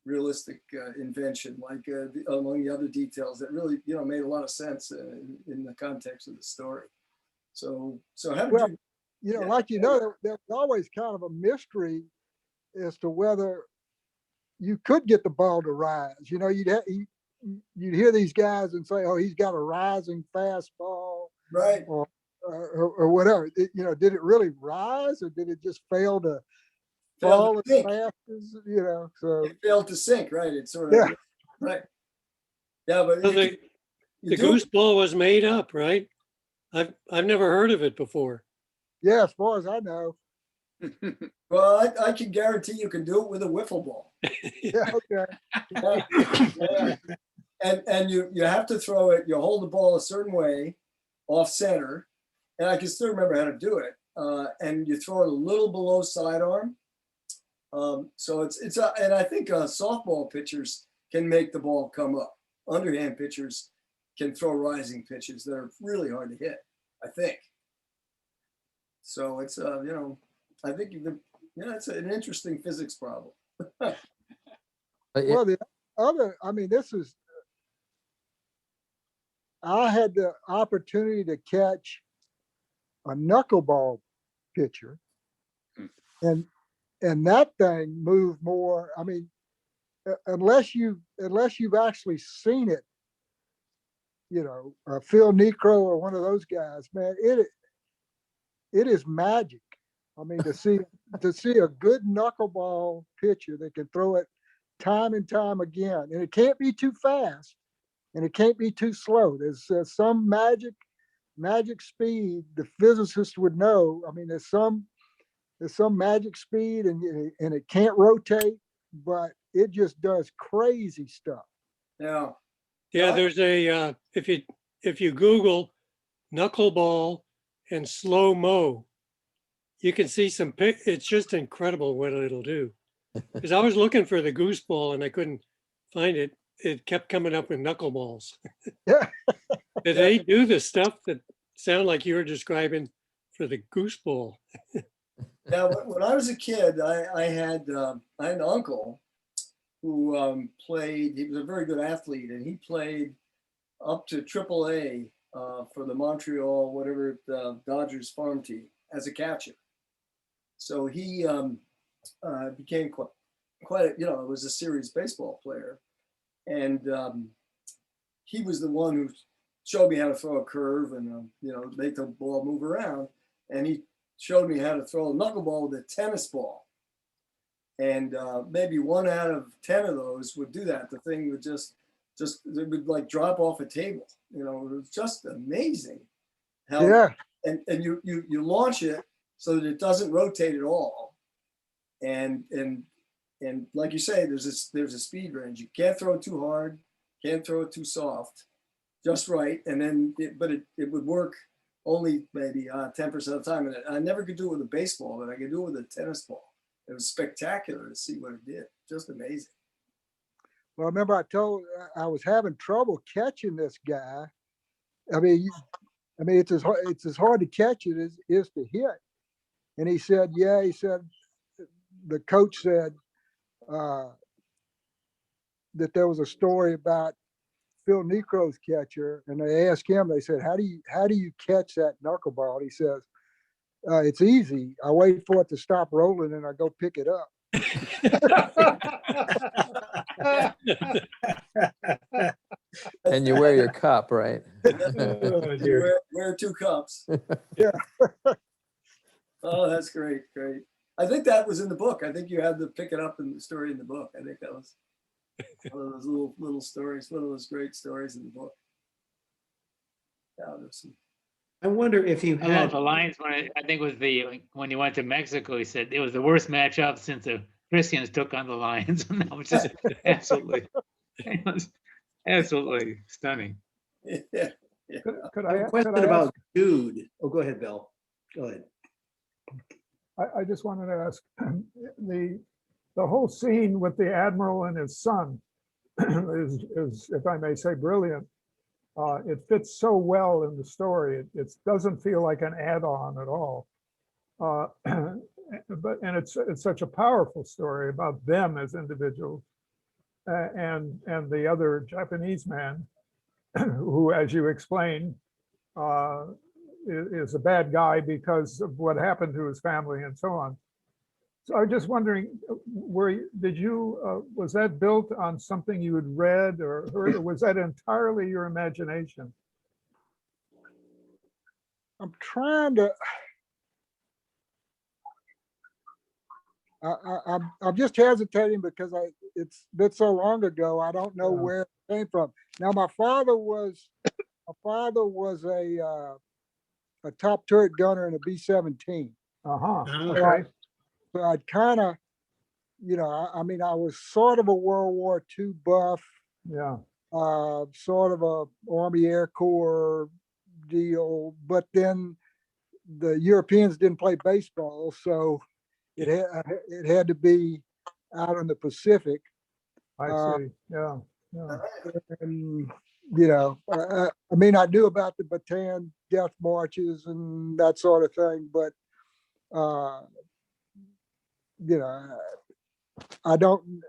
realistic invention, like among the other details that really, you know, made a lot of sense in the context of the story. So how did you? You know, like, you know, there was always kind of a mystery as to whether you could get the ball to rise. You know, you'd hear these guys and say, "Oh, he's got a rising fastball," Right, or whatever. You know, did it really rise, or did it just fail to fall as sink. fast as, you know? So It failed to sink, right? It sort of, Yeah. right. Yeah, but So you the do- gooseball was made up, right? I've never heard of it before. yeah, as far as I know. Well, I can guarantee you can do it with a wiffle ball. Yeah, okay. Yeah. And you have to throw it. You hold the ball a certain way, off center, and I can still remember how to do it. And you throw it a little below sidearm. So and I think softball pitchers can make the ball come up. Underhand pitchers can throw rising pitches that are really hard to hit, I think. So it's you know, I think it's an interesting physics problem. But it- Well, the other, I mean, I had the opportunity to catch a knuckleball pitcher, and that thing moved more. I mean, unless you've actually seen it, you know, Phil Necro or one of those guys, man, it is magic. I mean, to see a good knuckleball pitcher that can throw it time and time again, and it can't be too fast, and it can't be too slow. There's some magic speed the physicists would know. I mean, there's some magic speed, and it can't rotate, but it just does crazy stuff. Yeah. Yeah, there's a if you Google knuckleball and slow mo, you can see some, it's just incredible what it'll do. Because I was looking for the gooseball and I couldn't find it. It kept coming up with knuckleballs. Yeah. Did they do the stuff that sound like you were describing for the gooseball? Now, when I was a kid, I had an uncle who played. He was a very good athlete, and he played up to AAA for the Montreal, whatever, Dodgers farm team as a catcher. So he became quite, was a serious baseball player. And he was the one who showed me how to throw a curve and, make the ball move around. And he showed me how to throw a knuckleball with a tennis ball. And maybe 1 out of 10 of those would do that. The thing would just it would like drop off a table. It was just amazing how, Yeah. and you launch it so that it doesn't rotate at all. And like you say, there's a speed range. You can't throw it too hard, can't throw it too soft, just right. And then, it would work only maybe 10% of the time. And I never could do it with a baseball, but I could do it with a tennis ball. It was spectacular to see what it did. Just amazing. Well, I remember I was having trouble catching this guy. I mean, it's as hard to catch it as it is to hit. And he said, the coach said that there was a story about Phil Necro's catcher, and they asked him, they said, how do you catch that knuckleball? And he says, it's easy. I wait for it to stop rolling and I go pick it up. And you wear your cup, right? Oh, dear. Wear 2 cups. Yeah. Oh, that's great. I think that was in the book. I think you had to pick it up in the story in the book. I think that was one of those little stories, one of those great stories in the book. Yeah, there's some. I wonder if you I love had, the Lions I think it was when he went to Mexico, he said it was the worst matchup since the Christians took on the Lions. And that was just absolutely, it was absolutely stunning. Yeah. Could I have I, a question could I about ask, Jude. Oh, go ahead, Bill. Go ahead. I just wanted to ask, the whole scene with the admiral and his son is, if I may say, brilliant. It fits so well in the story. It doesn't feel like an add-on at all. And it's such a powerful story about them as individuals, and the other Japanese man, who, as you explained, is a bad guy because of what happened to his family and so on. So I was just wondering, was that built on something you had read or heard, or was that entirely your imagination? I'm trying to. I'm just hesitating because it's been so long ago. I don't know Yeah. where it came from. Now, my father was a top turret gunner in a B-17. Uh-huh, Oh. okay, So I'd kind of, I was sort of a World War II buff, yeah, sort of a Army Air Corps deal, but then the Europeans didn't play baseball, so it had to be out in the Pacific. I Uh, see, yeah. And, I knew about the Bataan death marches and that sort of thing, but, I don't,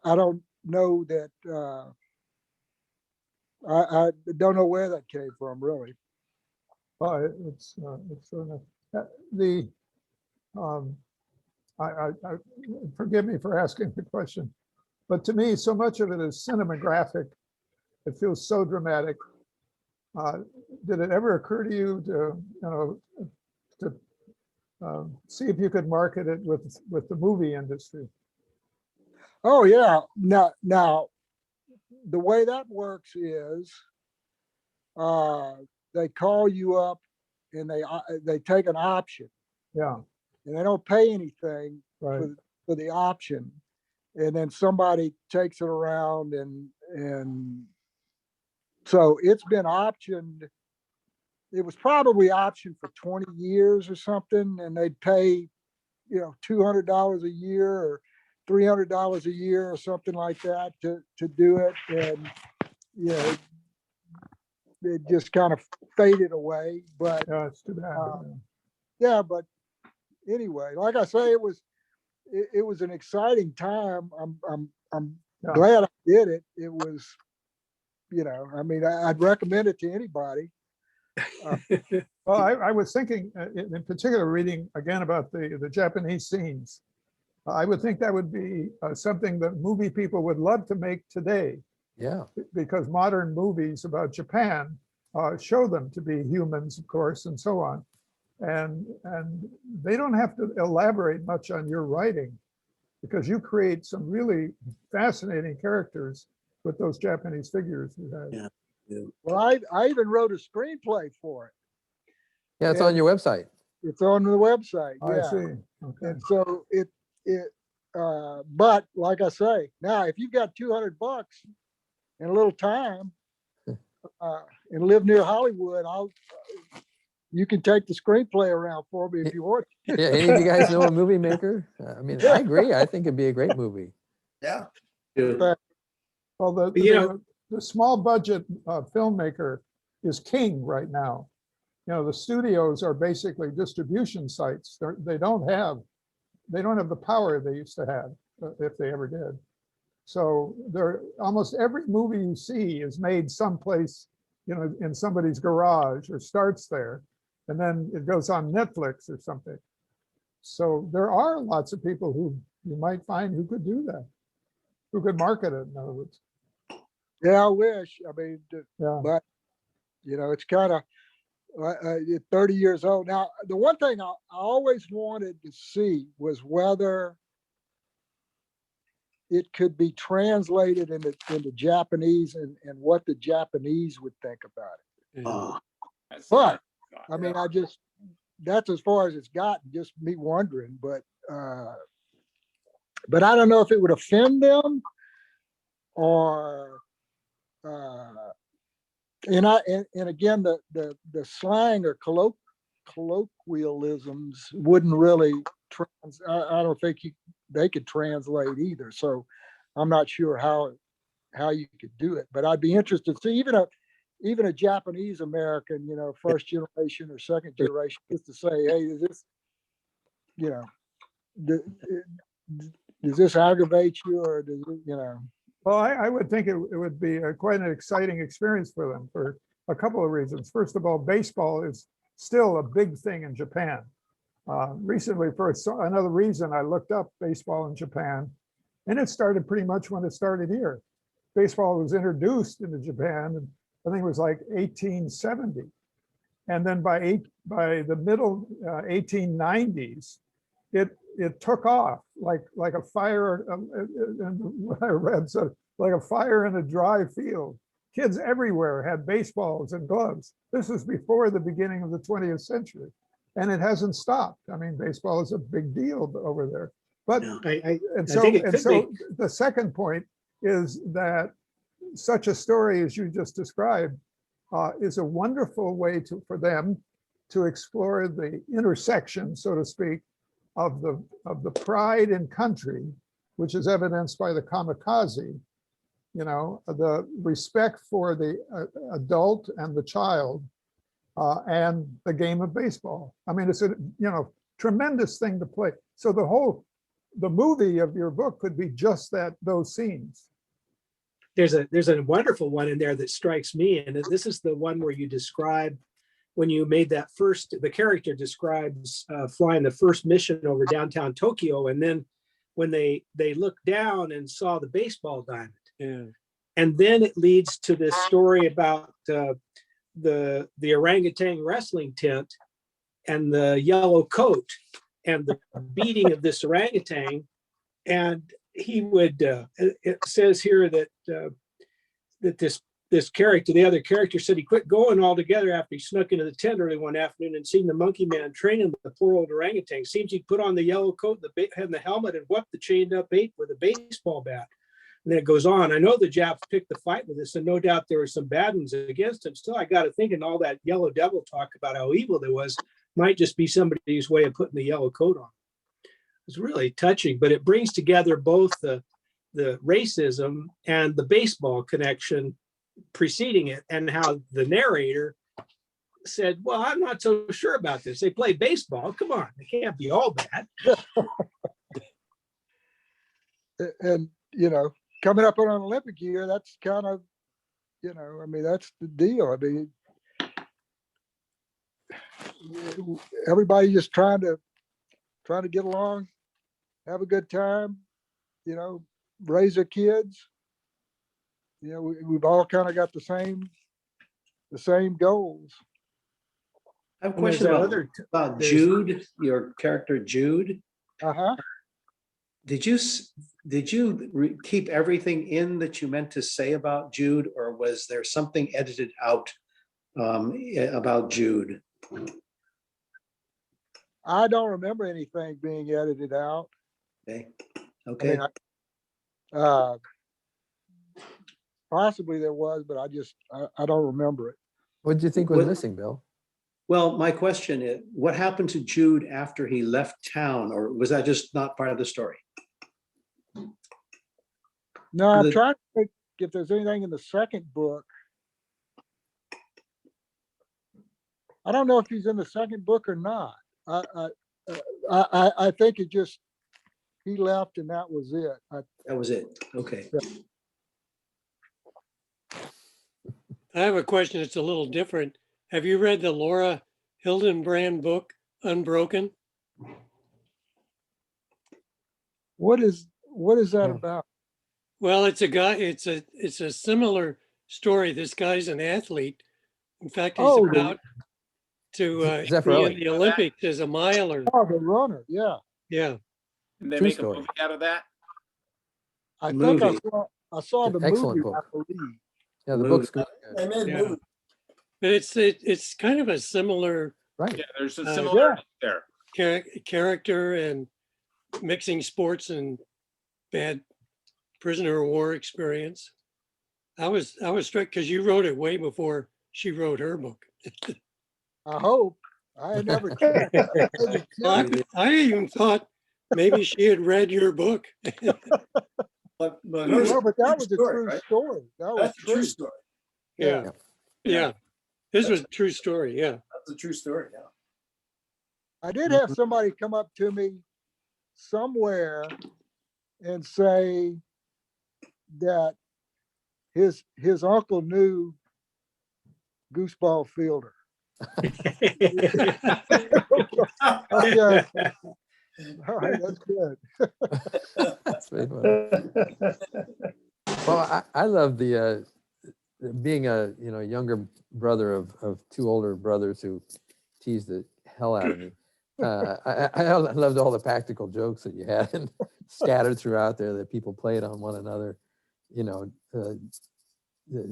I don't know that, I don't know where that came from, really. It's sort of, I forgive me for asking the question, but to me, so much of it is cinematographic. It feels so dramatic. Did it ever occur to you to see if you could market it with the movie industry? Oh, yeah. Now, the way that works is, they call you up and they take an option, Yeah, and they don't pay anything right. for the option. And then somebody takes it around and so it's been optioned it was probably optioned for 20 years or something, and they'd pay, $200 a year or $300 a year or something like that to do it. And, it just kind of faded away. But Yeah, it's too bad. yeah, but anyway, like I say, it was an exciting time. I'm Yeah. glad I did it. It was, I mean, I'd recommend it to anybody. Well, I was thinking, in particular, reading again about the Japanese scenes. I would think that would be something that movie people would love to make today, Yeah. because modern movies about Japan show them to be humans, of course, and so on. And they don't have to elaborate much on your writing, because you create some really fascinating characters with those Japanese figures you had. Yeah. Well, I even wrote a screenplay for it. Yeah, it's on your website. It's on the website. I Yeah. see. Okay. And so but like I say, now if you've got $200 and a little time, and live near Hollywood, you can take the screenplay around for me if you want. Yeah, any of you guys know a movie maker? I mean, I agree. I think it'd be a great movie. Yeah. Well, the small budget filmmaker is king right now. The studios are basically distribution sites. They don't have the power they used to have, if they ever did. So almost every movie you see is made someplace, in somebody's garage, or starts there, and then it goes on Netflix or something. So there are lots of people who you might find who could do that, who could market it, in other words. Yeah, I wish. I mean, Yeah. but it's kind of 30 years old now. The one thing I always wanted to see was whether it could be translated into Japanese, and what the Japanese would think about it. Oh, But I mean, that's as far as it's gotten, just me wondering. But I don't know if it would offend them, or and again, the slang or colloquialisms wouldn't really I don't think they could translate either. So I'm not sure how you could do it, but I'd be interested to see even a Japanese American, first generation or second generation, just to say, hey, is this, does this aggravate you, or does it, Well, I would think it would be quite an exciting experience for them for a couple of reasons. First of all, baseball is still a big thing in Japan. Recently, for another reason, I looked up baseball in Japan, and it started pretty much when it started here. Baseball was introduced into Japan, and I think it was like 1870. And then by the middle 1890s, it took off like a fire. I read so like a fire in a dry field. Kids everywhere had baseballs and gloves. This was before the beginning of the 20th century, and it hasn't stopped. I mean, baseball is a big deal over there. But the second point is that such a story as you just described is a wonderful way for them to explore the intersection, so to speak, of the pride in country, which is evidenced by the kamikaze, the respect for the adult and the child, and the game of baseball. I mean, it's a tremendous thing to play. So the movie of your book could be just those scenes. There's a wonderful one in there that strikes me, and this is the one where you describe when you made the character describes flying the first mission over downtown Tokyo, and then when they looked down and saw the baseball diamond. Yeah. And then it leads to this story about the orangutan wrestling tent and the yellow coat and the beating of this orangutan. And he would, it says here that this character, the other character, said he quit going altogether after he snuck into the tent early one afternoon and seen the monkey man training the poor old orangutan. Seems he'd put on the yellow coat and the helmet and whooped the chained up ape with a baseball bat. And then it goes on. I know the Japs picked the fight with us, and no doubt there were some bad ones against him. Still, I got to thinking all that Yellow Devil talk about how evil there was might just be somebody's way of putting the yellow coat on. It's really touching, but it brings together both the racism and the baseball connection preceding it, and how the narrator said, well, I'm not so sure about this. They play baseball. Come on, they can't be all bad. And, you know, coming up on an Olympic year, that's kind of, you know, I mean, that's the deal. I mean, everybody just trying to get along, have a good time, you know, raise their kids. You know, we've all kind of got the same goals. I have a And there's question that about, other- about there's- Jude, your character Jude. Uh-huh. Did you keep everything in that you meant to say about Jude, or was there something edited out about Jude? I don't remember anything being edited out. Okay. I Okay. mean, possibly there was, but I don't remember it. What did you think was What- missing, Bill? Well, my question is, what happened to Jude after he left town, or was that just not part of the story? No, I'm The- trying to think if there's anything in the second book. I don't know if he's in the second book or not. I think it just, he left and that was it. That was it. Okay. I have a question that's a little different. Have you read the Laura Hildenbrand book, Unbroken? What is that No. about? Well, it's a similar story. This guy's an athlete. In fact, he's Oh, about to be Zeffirelli. in the Olympics as a miler. Oh, the runner, yeah. Yeah. And they True make story. a movie out of that? I think Movie. I saw the Excellent movie, I book. believe. Yeah, the Movie. book's good. They made a Yeah. movie. But it's kind of a similar Right. Yeah, there's a yeah. similarity there. character and mixing sports and bad prisoner of war experience. I was struck because you wrote it way before she wrote her book. I hope. I had never. I even thought maybe she had read your book. But hers- Well, but that was a story, true right? story. That was That's a true true. story. Yeah. Yeah. This was a true story. Yeah. That's a true story, yeah. I did have somebody come up to me somewhere and say that his uncle knew Gooseball Fielder. Yeah. All right, that's good. That's very funny. Well, I love being a younger brother of two older brothers who teased the hell out of me. I loved all the practical jokes that you had and scattered throughout there that people played on one another.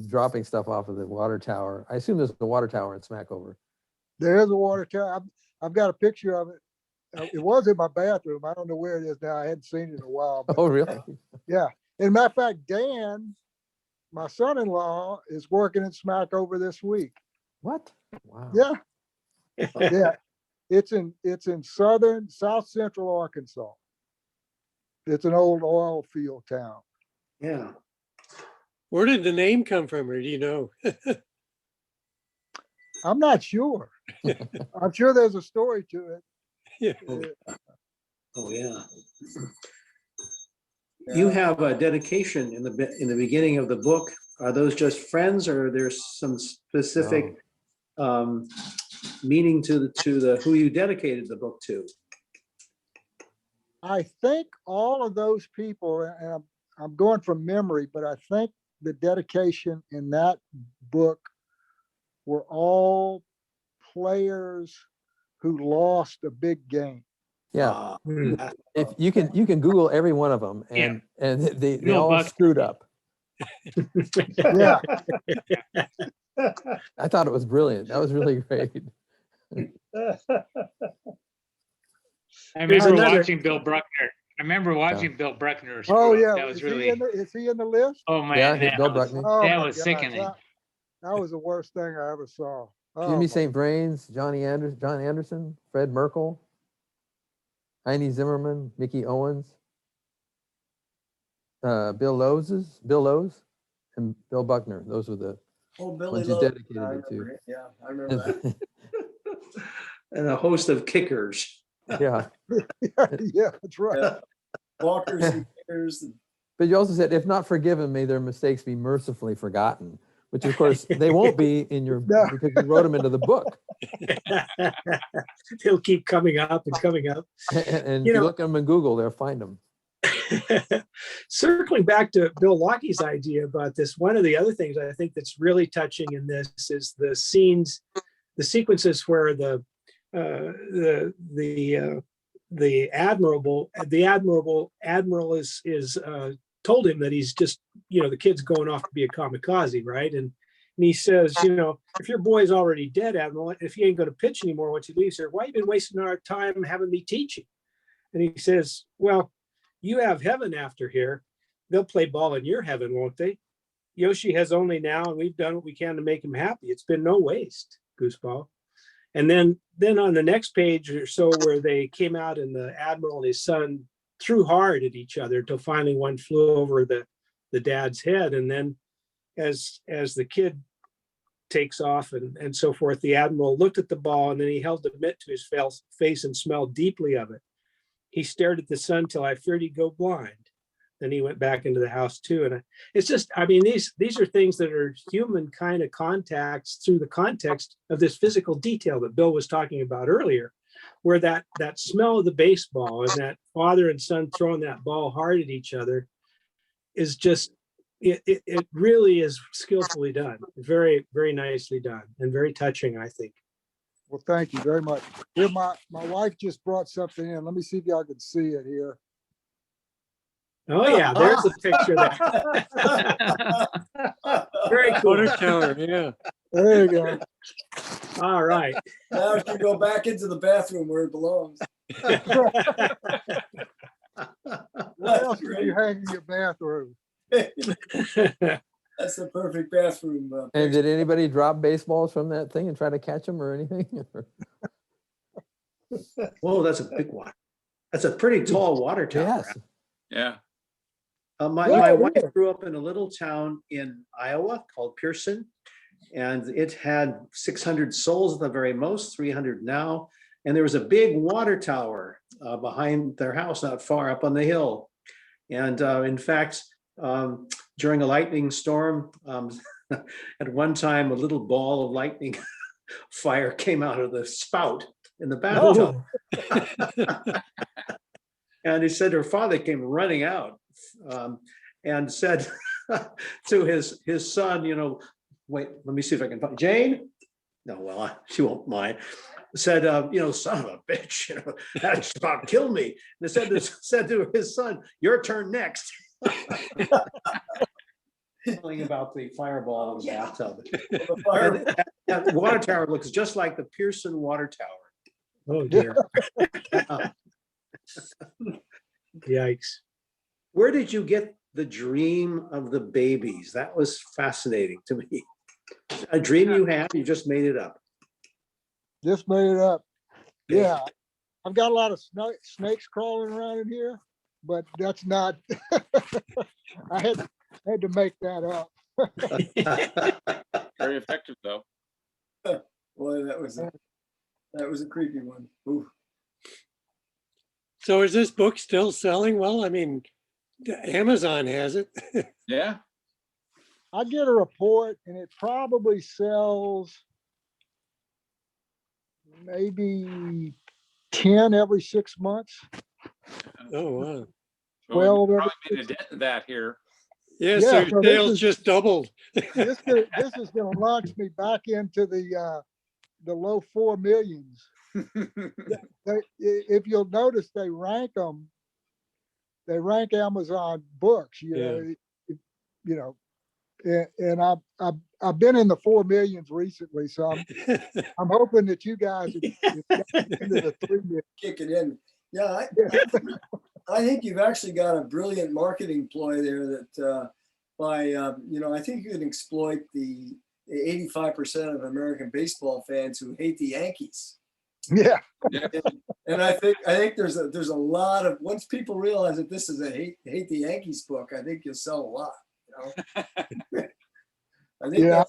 Dropping stuff off of the water tower. I assume there's a water tower in Smackover. There is a water tower. I've got a picture of it. It was in my bathroom. I don't know where it is now. I hadn't seen it in a while. But Oh, really? yeah. As a matter of fact, Dan, my son-in-law, is working in Smackover this week. What? Wow. Yeah. Yeah. It's in south central Arkansas. It's an old oil field town. Yeah. Where did the name come from, or do you know? I'm not sure. I'm sure there's a story to it. Yeah. Oh, yeah. You have a dedication in the beginning of the book. Are those just friends, or are there some specific meaning to the who you dedicated the book to? I think all of those people, and I'm going from memory, but I think the dedication in that book were all players who lost a big game. Yeah. Hmm. If you can Google every one of them, Yeah. and they Bill all Buxton. screwed up. Yeah. I thought it was brilliant. That was really great. I There's remember another- watching Bill Bruckner. I remember watching Bill Bruckner. Oh, screw up. yeah. That was really, Is he in the list? oh Yeah, man, Bill Bruckner. Oh, that my was gosh, sickening. That was the worst thing I ever saw. Oh, Jimmy my- St. Brains, John Anderson, Fred Merkel, Heine Zimmerman, Mickey Owens, Bill Lowe's, and Bill Buckner. Those were the Oh, Billy ones you Lowe. dedicated I it to. remember it. Yeah, I remember that. And a host of kickers. Yeah. Yeah, that's right. Yeah. Walkers and kickers. and- But you also said, if not forgiven, may their mistakes be mercifully forgotten, which of course they won't be in your, No. because you wrote them into the book. They'll keep coming up and coming up. And You if you know- look them in Google, they'll find them. Circling back to Bill Lockey's idea about this, one of the other things I think that's really touching in this is the scenes, the sequences where the admiral is told him that he's just, the kid's going off to be a kamikaze, right? And he says, if your boy's already dead, Admiral, if he ain't going to pitch anymore once he leaves here, why you been wasting our time having me teach him? And he says, well, you have heaven after here. They'll play ball in your heaven, won't they? Yoshi has only now, and we've done what we can to make him happy. It's been no waste, Gooseball. And then on the next page or so, where they came out and the admiral and his son threw hard at each other until finally one flew over the dad's head. And then as the kid takes off and so forth, the admiral looked at the ball and then he held the mitt to his face and smelled deeply of it. He stared at the sun till I feared he'd go blind. Then he went back into the house too. And it's just, these are things that are human kind of contacts through the context of this physical detail that Bill was talking about earlier, where that smell of the baseball and that father and son throwing that ball hard at each other is just, it really is skillfully done. Very, very nicely done and very touching, I think. Well, thank you very much. Here, my wife just brought something in. Let me see if y'all can see it here. Oh yeah, there's a picture there. Very cool. Water tower, yeah. There you go. All right. Now she can go back into the bathroom where it belongs. What else do you hang in your bathroom? That's the perfect bathroom. And did anybody drop baseballs from that thing and try to catch them or anything? Whoa, that's a big one. That's a pretty tall water tower. Yes. Yeah. My wife grew up in a little town in Iowa called Pearson, and it had 600 souls at the very most, 300 now. And there was a big water tower behind their house, not far up on the hill. And in fact, during a lightning storm, at one time, a little ball of lightning fire came out of the spout in the bathtub. And he said her father came running out and said to his son, wait, let me see if I can find Jane. No, well, she won't mind. Said, son of a bitch, that's about kill me. And said to his son, your turn next. Telling about the fireball in the bathtub. The fire- That water tower looks just like the Pearson water tower. Oh dear. Yikes. Where did you get the dream of the babies? That was fascinating to me. A dream you had, you just made it up. Just made it up. Yeah, I've got a lot of snakes crawling around in here, but that's not, I had to make that up. Very effective though. Boy, that was a creepy one. Ooh. So is this book still selling? Well, Amazon has it. Yeah. I get a report and it probably sells maybe 10 every 6 months. Oh, wow. So we Well, probably made a dent in that here. Yes, Yeah, their so this sales is- just doubled. This is gonna launch me back into the low 4 millions. If you'll notice, they rank Amazon books, and I've been in the 4 millions recently, so I'm hoping that you guys have gotten into the 3 million. Kick it in. Yeah, I think you've actually got a brilliant marketing ploy there that I think you can exploit the 85% of American baseball fans who hate the Yankees. Yeah. And I think there's a lot of, once people realize that this is a hate the Yankees book, I think you'll sell a lot. I think Yeah.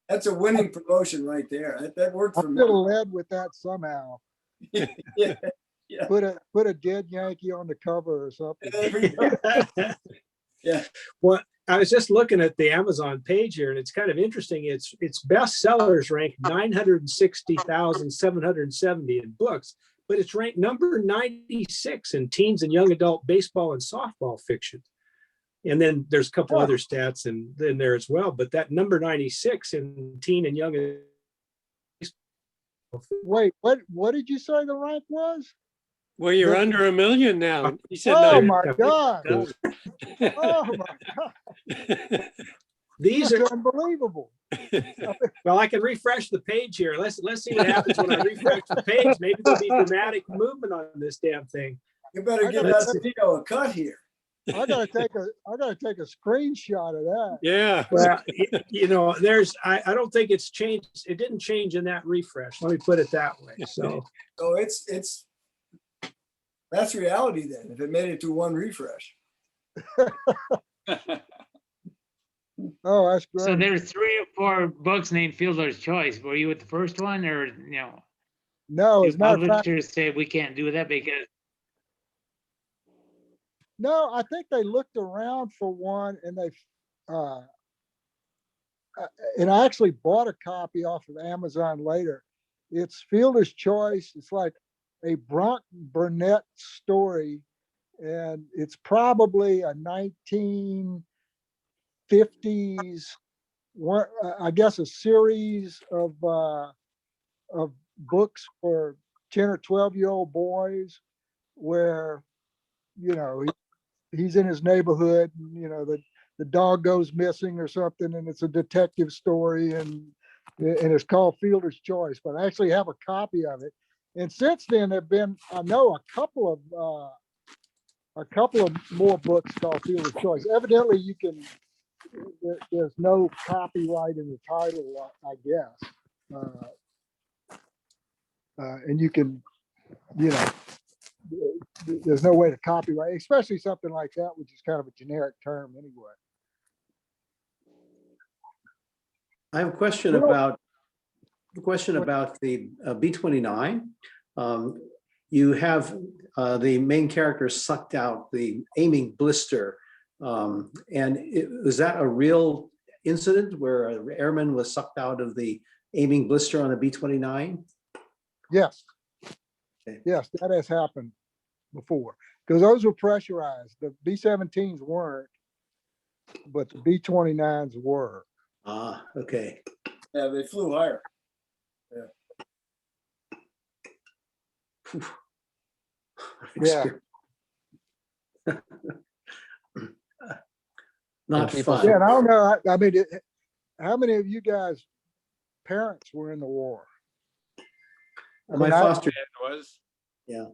that's a winning promotion right there. That worked I for could me. have led with that somehow. Yeah. Put a dead Yankee on the cover or something. There you go. Yeah. Well, I was just looking at the Amazon page here, and it's kind of interesting. Its bestsellers rank 960,770 in books, but it's ranked number 96 in teens and young adult baseball and softball fiction. And then there's a couple other stats in there as well, but that number 96 in teen and young. Wait, what did you say the rank was? Well, you're The- under 1 million now. He said Oh nine- my God. Those- Oh my God. These That's are, unbelievable. well, I can refresh the page here. Let's see what happens when I refresh the page. Maybe there'll be dramatic movement on this damn thing. You better give Let's- Acevedo a cut here. I gotta take a screenshot of that. Yeah. Well, I don't think it's changed. It didn't change in that refresh. Let me put it that way. So, So that's reality then, if it made it to one refresh. Oh, that's great. So there's 3 or 4 books named Fielder's Choice. Were you with the first one, or No, the as a matter of fact, publishers said we can't do that because no, I think they looked around for one and and I actually bought a copy off of Amazon later. It's Fielder's Choice. It's like a Bronk Burnett story, and it's probably a 1950s, I guess, a series of books for 10 or 12-year-old boys where, he's in his neighborhood, and, the dog goes missing or something, and it's a detective story, and it's called Fielder's Choice. But I actually have a copy of it. And since then, there've been, I know, a couple of more books called Fielder's Choice. Evidently, there's no copyright in the title, I guess. And you can, there's no way to copyright, especially something like that, which is kind of a generic term anyway. I have a question You know- about the B-29. You have the main character sucked out the aiming blister. Was that a real incident where an airman was sucked out of the aiming blister on a B-29? Yes. Okay. Yes, that has happened before, because those were pressurized. The B-17s weren't, but the B-29s were. Ah, okay. Yeah, they flew higher. Yeah. Not people- fun. Yeah, and I don't know, I mean, how many of you guys' parents were in the war? I My mean, foster, It was. Yeah,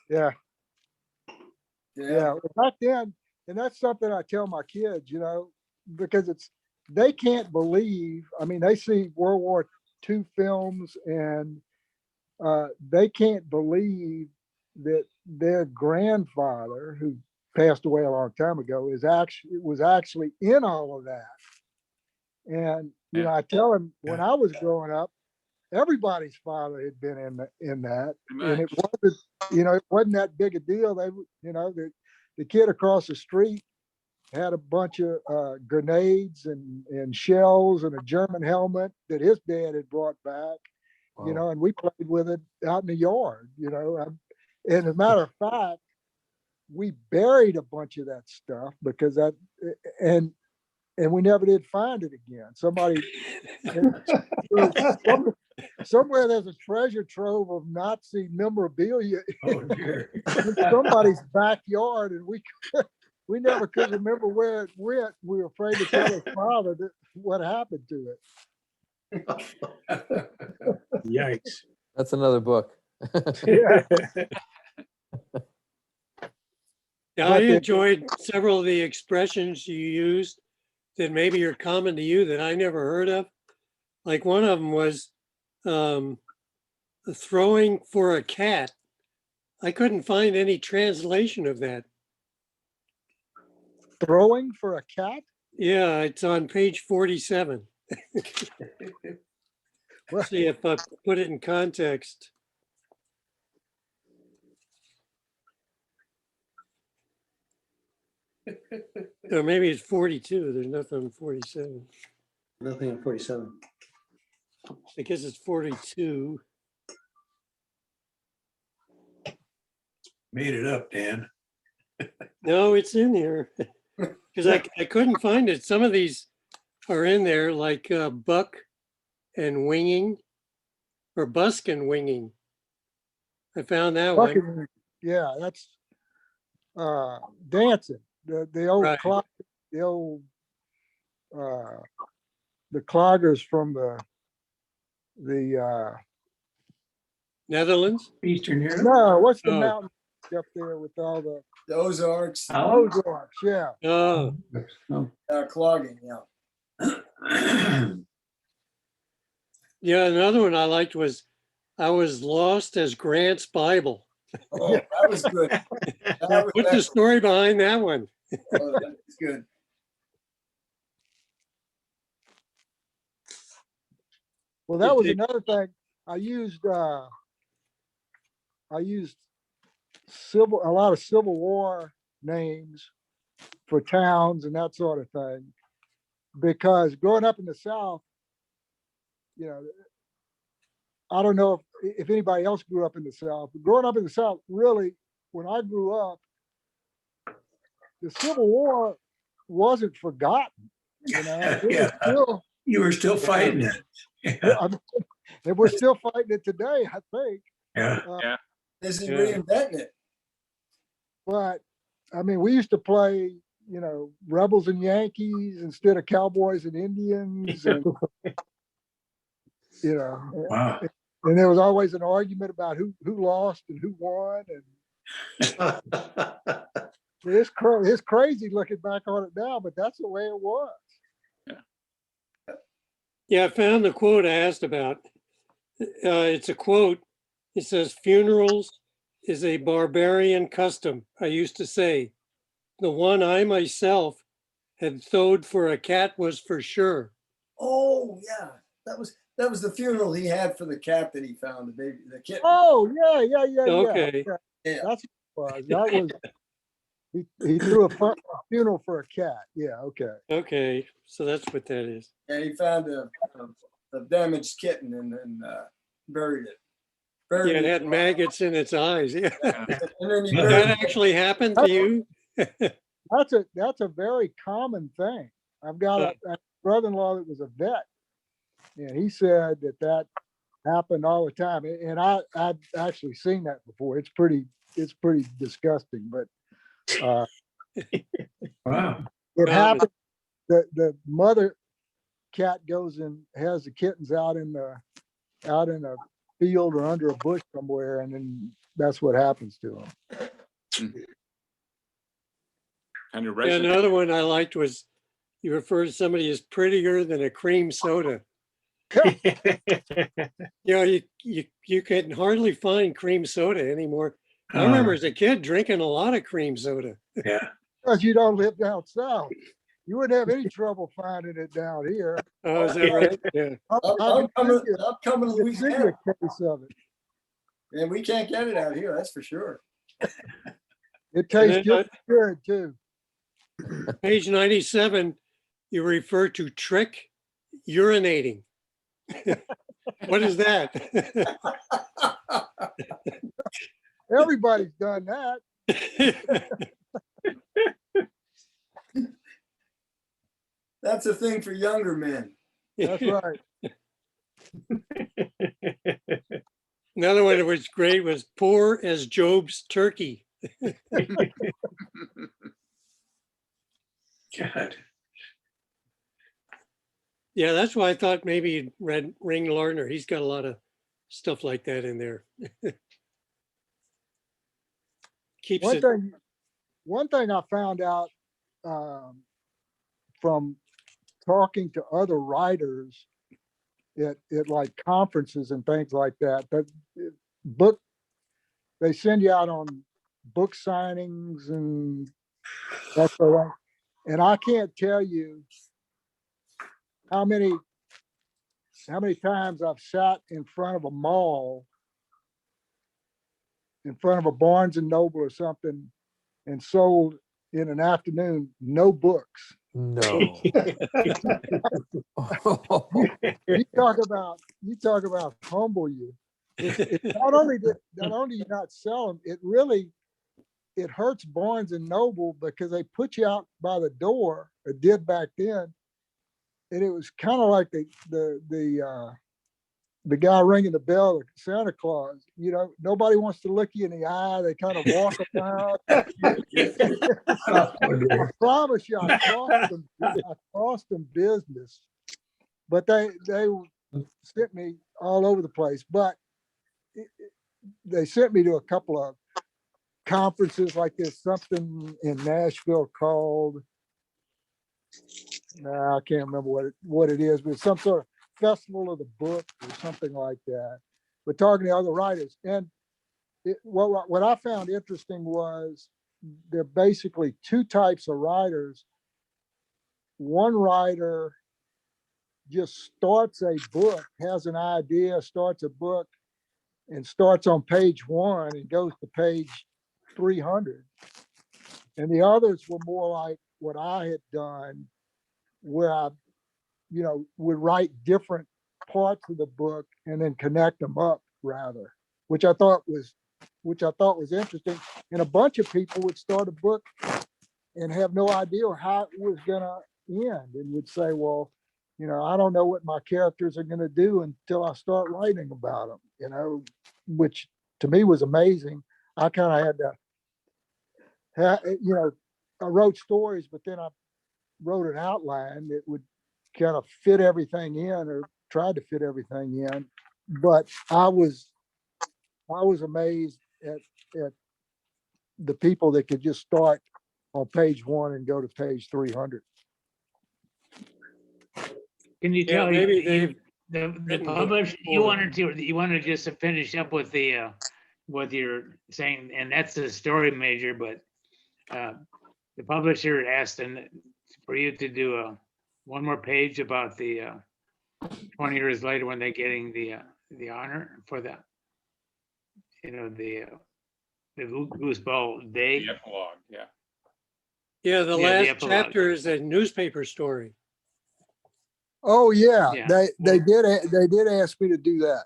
Yeah. yeah, back then, and that's something I tell my kids, because they can't believe, I mean, they see World War II films and they can't believe that their grandfather, who passed away a long time ago, was actually in all of that. And, I tell them, when I was growing up, everybody's father had been in that. And it wasn't that big a deal. The kid across the street had a bunch of grenades and shells and a German helmet that his dad had brought back, Wow. and we played with it out in the yard, And as a matter of fact, we buried a bunch of that stuff because and we never did find it again. Somebody, somewhere there's a treasure trove of Nazi memorabilia oh, dear. in somebody's backyard, and we never could remember where it went. We were afraid to tell his father what happened to it. Yikes. That's another book. Yeah. Yeah, But I the- enjoyed several of the expressions you used that maybe are common to you that I never heard of. Like one of them was throwing for a cat. I couldn't find any translation of that. Throwing for a cat? Yeah, it's on page 47. Well, See if I put it in context. Or maybe it's 42. There's nothing on 47. Nothing on 47. I guess it's 42. Made it up, Dan. No, it's in here. Because I couldn't find it. Some of these are in there, like buck and winging, or busk and winging. I found that one. bucking, yeah, that's dancing. The old Right. clock, the old the cloggers from the Netherlands? Eastern Europe. no, what's the Oh. mountain up there with all the The Ozarks, Ozarks? Yeah. Oh, clogging, yeah. yeah. Another one I liked was I was lost as Grant's Bible. Oh, that was good. That was, What's the story behind that one? oh, that was good. Well, that was Did- another thing. I used a lot of Civil War names for towns and that sort of thing. Because growing up in the South, you know, I don't know if anybody else grew up in the South, but growing up in the South, really, when I grew up, the Civil War wasn't forgotten. You know, it was Yeah. still, You were still fighting it. Yeah. and we're still fighting it today, I think. Yeah. This is Yeah. reinventing it. But I mean, we used to play, you know, rebels and Yankees instead of cowboys and Indians, and you know, Wow. and there was always an argument about who lost and who won, and it's crazy looking back on it now, but that's the way it was. Yeah, I found the quote I asked about. It's a quote. It says, "Funerals is a barbarian custom. I used to say, the one I myself had thowed for a cat was for sure." Oh, yeah. That was the funeral he had for the cat that he found, the baby, the kitten. Oh yeah. Okay. Yeah. That's what it was. That was he threw a funeral for a cat. Yeah, okay. Okay, so that's what that is. Yeah, he found a damaged kitten and then buried it. Buried Yeah, it it. had maggots in its eyes. Yeah. And then he Did buried that it. actually happen to you? That's a very common thing. I've got a brother-in-law that was a vet, and he said that happened all the time. And I've actually seen that before. It's pretty disgusting, but Wow. it Wow. happened. The mother cat goes and has the kittens out in a field or under a bush somewhere, and then that's what happens to them. Kind of Yeah, racist. another one I liked was you refer to somebody as prettier than a cream soda. You know, you can hardly find cream soda anymore. I remember as a kid drinking a lot of cream soda. Yeah. Because you don't live down south, you wouldn't have any trouble finding it down here. Oh, is that right? Yeah. I'm coming to I'll give you Louisiana, a case of it. and we can't get it out here, that's for sure. It tastes then just good too. Page 97, you refer to trick urinating. What is that? Everybody's done that. That's a thing for younger men. That's right. Another one that was great was poor as Job's turkey. God. Yeah, that's why I thought maybe you'd read Ring Lardner. He's got a lot of stuff like that in there. Keeps One it. thing one thing I found out from talking to other writers at like conferences and things like that, book, they send you out on book signings and that's all right. And I can't tell you how many times I've sat in front of a mall, in front of a Barnes and Noble or something, and sold in an afternoon, no books. No. You talk about humble you. It not only do you not sell them, it hurts Barnes and Noble because they put you out by the door, or did back then. And it was kind of like the guy ringing the bell, like Santa Claus. You know, nobody wants to look you in the eye. They kind of walk around. I promise you, I cost them business, but they sent me all over the place. But they sent me to a couple of conferences like this, something in Nashville called, I can't remember what it is, but some sort of festival of the book or something like that. But talking to other writers, and what I found interesting was there are basically two types of writers. One writer just starts a book, has an idea, starts a book, and starts on page 1 and goes to page 300. And the others were more like what I had done, where I, would write different parts of the book and then connect them up rather, which I thought was interesting. And a bunch of people would start a book and have no idea how it was gonna end, and would say, well, I don't know what my characters are gonna do until I start writing about them, which to me was amazing. I kind of had to, I wrote stories, but then I wrote an outline that would kind of fit everything in, or tried to fit everything in. But I was amazed at the people that could just start on page 1 and go to page 300. Can you Yeah, tell maybe you, they've the written publisher, before. you wanted just to finish up with the, what you're saying, and that's the story major, but the publisher asked for you to do one more page about the 20 years later when they're getting the honor for the Gooseball Day. The epilogue, yeah. Yeah, the Yeah, the last epilogue. chapter is a newspaper story. Oh yeah, Yeah. they did ask me to do that.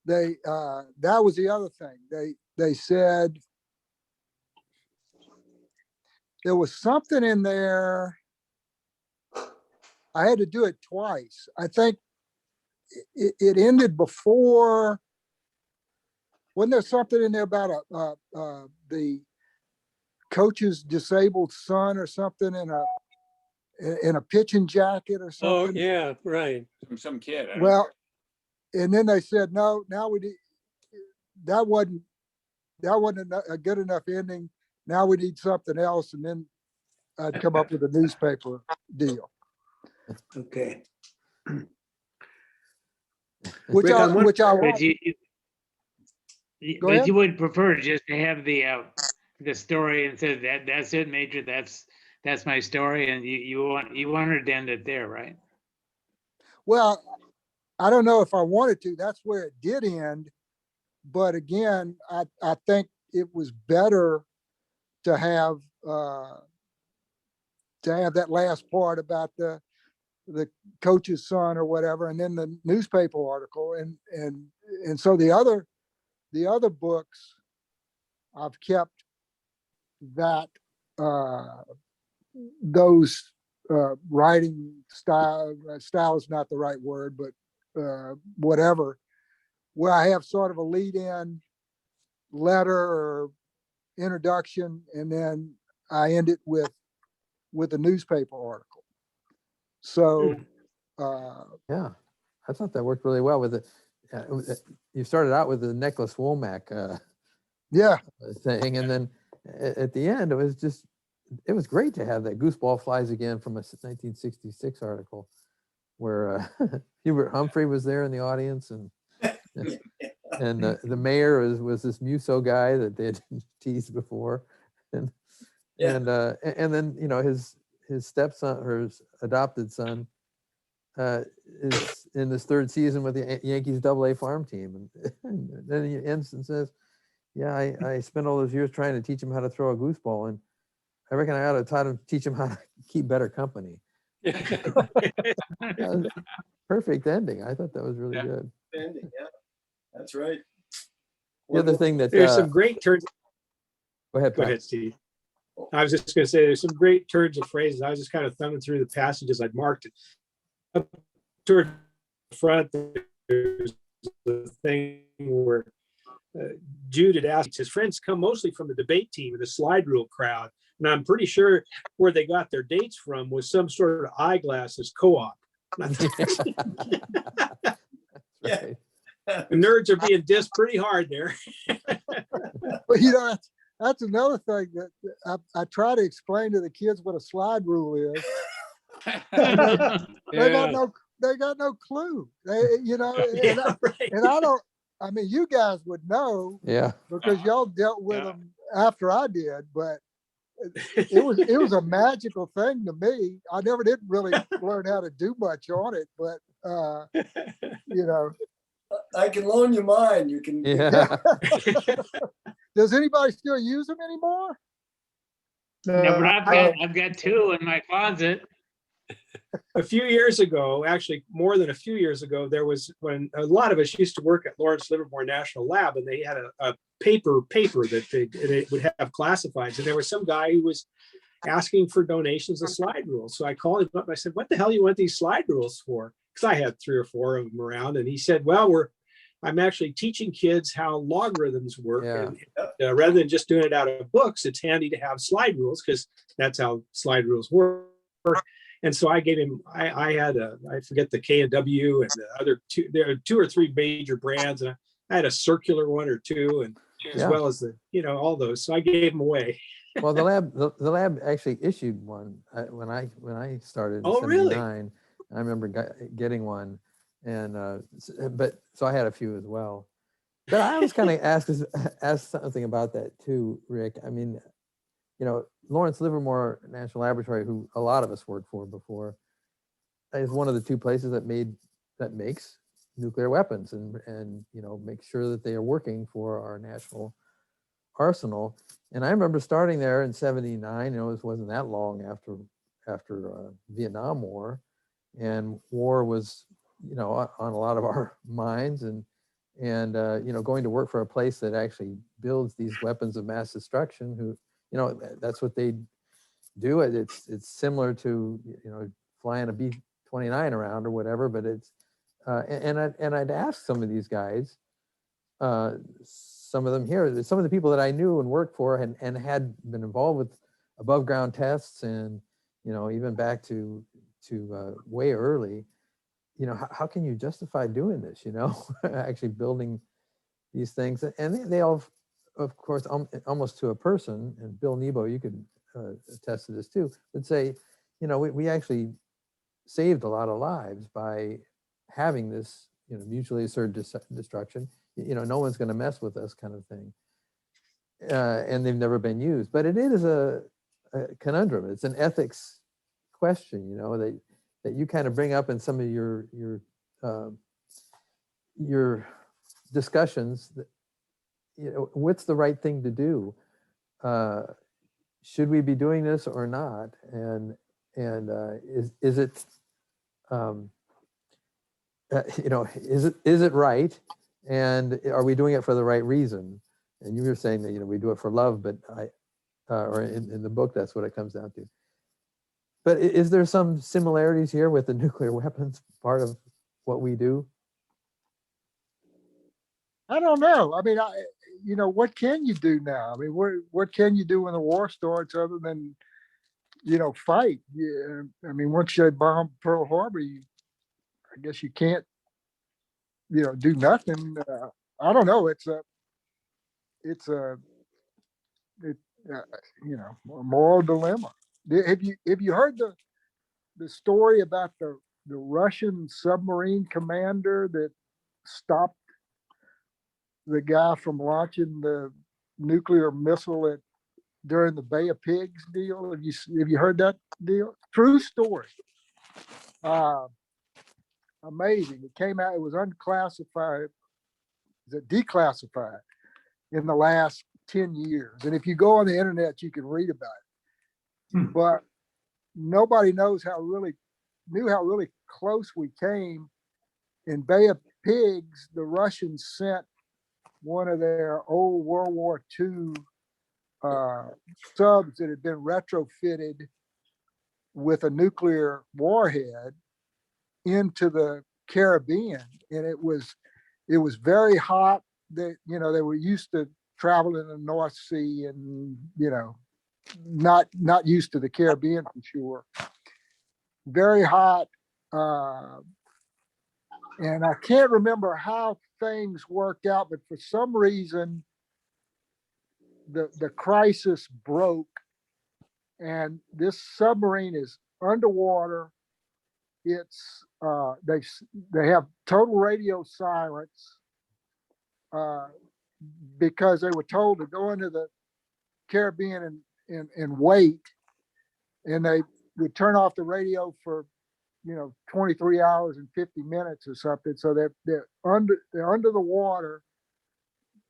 That was the other thing. They said there was something in there. I had to do it twice. I think it ended before. Wasn't there something in there about the coach's disabled son or something in a pitching jacket or Oh, something? yeah, right. Some kid. I don't Well, and then they said, no, now that wasn't a good enough ending. Now we need something else. And then I'd come up with a newspaper deal, Okay. which Rick, I on one- which I But want. Go but ahead. you would prefer just to have the story and say that's it, Major. That's my story, and you wanted to end it there, right? Well, I don't know if I wanted to. That's where it did end. But again, I think it was better to have that last part about the coach's son or whatever, and then the newspaper article, and so the other books I've kept that those writing style is not the right word, but whatever, where I have sort of a lead in letter or introduction, and then I end it with a newspaper article. So Yeah, I thought that worked really well with it. You started out with the Necklace Womack yeah, thing, and then at the end, it was great to have that Gooseball Flies Again from a 1966 article where Hubert Humphrey was there in the audience, and the mayor was this Musso guy that they had teased before, and Yeah. and then his stepson or his adopted son is in this third season with the Yankees AA farm team, and then he ends and says, "Yeah, I spent all those years trying to teach him how to throw a gooseball, and I reckon I ought to teach him how to keep better company." Yeah, perfect ending. I thought that was really Yeah. good. Ending, yeah, that's right. The other thing that There's some great turns. go ahead, Go Pat. ahead, Steve. I was just going to say, there's some great turns of phrases. I was just kind of thumbing through the passages I'd marked. Up toward the front, there's the thing where Jude had asked, his friends come mostly from the debate team and the slide rule crowd. And I'm pretty sure where they got their dates from was some sort of eyeglasses co-op. And I thought, That's Yeah. right. the nerds are being dissed pretty hard there. But that's another thing that I try to explain to the kids what a slide rule is. They got no clue. Yeah, right. And I mean, you guys would know Yeah. because y'all dealt with Yeah. them after I did, but it was a magical thing to me. I never did really learn how to do much on it, but I can loan you mine. You can. Yeah. does anybody still use them anymore? No, but I've got two in my closet. A few years ago, actually more than a few years ago, there was when a lot of us used to work at Lawrence Livermore National Lab, and they had a paper that they would have classifieds, and there was some guy who was asking for donations of slide rules. So I called him up. I said, "What the hell you want these slide rules for?" Because I had 3 or 4 of them around, and he said, "Well, I'm actually teaching kids how logarithms work, Yeah. and rather than just doing it out of books, it's handy to have slide rules because that's how slide rules work." And so I gave him, I had I forget the K&W and the other two, there are 2 or 3 major brands, and I had a circular one or 2, and as Yeah. well as the, all those. So I gave them away. Well, the lab actually issued one when I started in Oh, really? '79. I remember getting one, and so I had a few as well. But I was kind of ask something about that too, Rick. I mean, Lawrence Livermore National Laboratory, who a lot of us worked for before, is one of the 2 places that makes nuclear weapons and make sure that they are working for our national arsenal. And I remember starting there in '79. It wasn't that long after Vietnam War, and war was on a lot of our minds, and going to work for a place that actually builds these weapons of mass destruction. Who that's what they do. It's similar to flying a B-29 around or whatever, but it's and I'd ask some of these guys, some of them here, some of the people that I knew and worked for and had been involved with above ground tests, and even back to way early. How can you justify doing this? Actually building these things, and they all, of course, almost to a person, and Bill Nebo, you could attest to this too, would say, we actually saved a lot of lives by having this, mutually assured destruction. No one's going to mess with us, kind of thing. And they've never been used, but it is a conundrum. It's an ethics question, that you kind of bring up in some of your discussions. That, what's the right thing to do? Should we be doing this or not? And is it is it right? And are we doing it for the right reason? And you were saying that we do it for love, but or in the book that's what it comes down to. But is there some similarities here with the nuclear weapons part of what we do? I don't know. I mean, what can you do now? I mean, what can you do when the war starts other than, fight? Yeah. I mean, once they bomb Pearl Harbor, I guess you can't, do nothing. I don't know. you know, a moral dilemma. Have you heard the story about the Russian submarine commander that stopped the guy from launching the nuclear missile during the Bay of Pigs deal? Have you heard that deal? True story. Amazing. It came out. It was unclassified. Is it declassified in the last 10 years? And if you go on the internet, you can read about it. But nobody knew how really close we came. In Bay of Pigs, the Russians sent one of their old World War II subs that had been retrofitted with a nuclear warhead into the Caribbean, and it was very hot. That they were used to traveling in the North Sea, and not used to the Caribbean for sure. Very hot, and I can't remember how things worked out, but for some reason the crisis broke, and this submarine is underwater. It's they have total radio silence because they were told to go into the Caribbean and wait, and they would turn off the radio for 23 hours and 50 minutes or something. So they're under the water.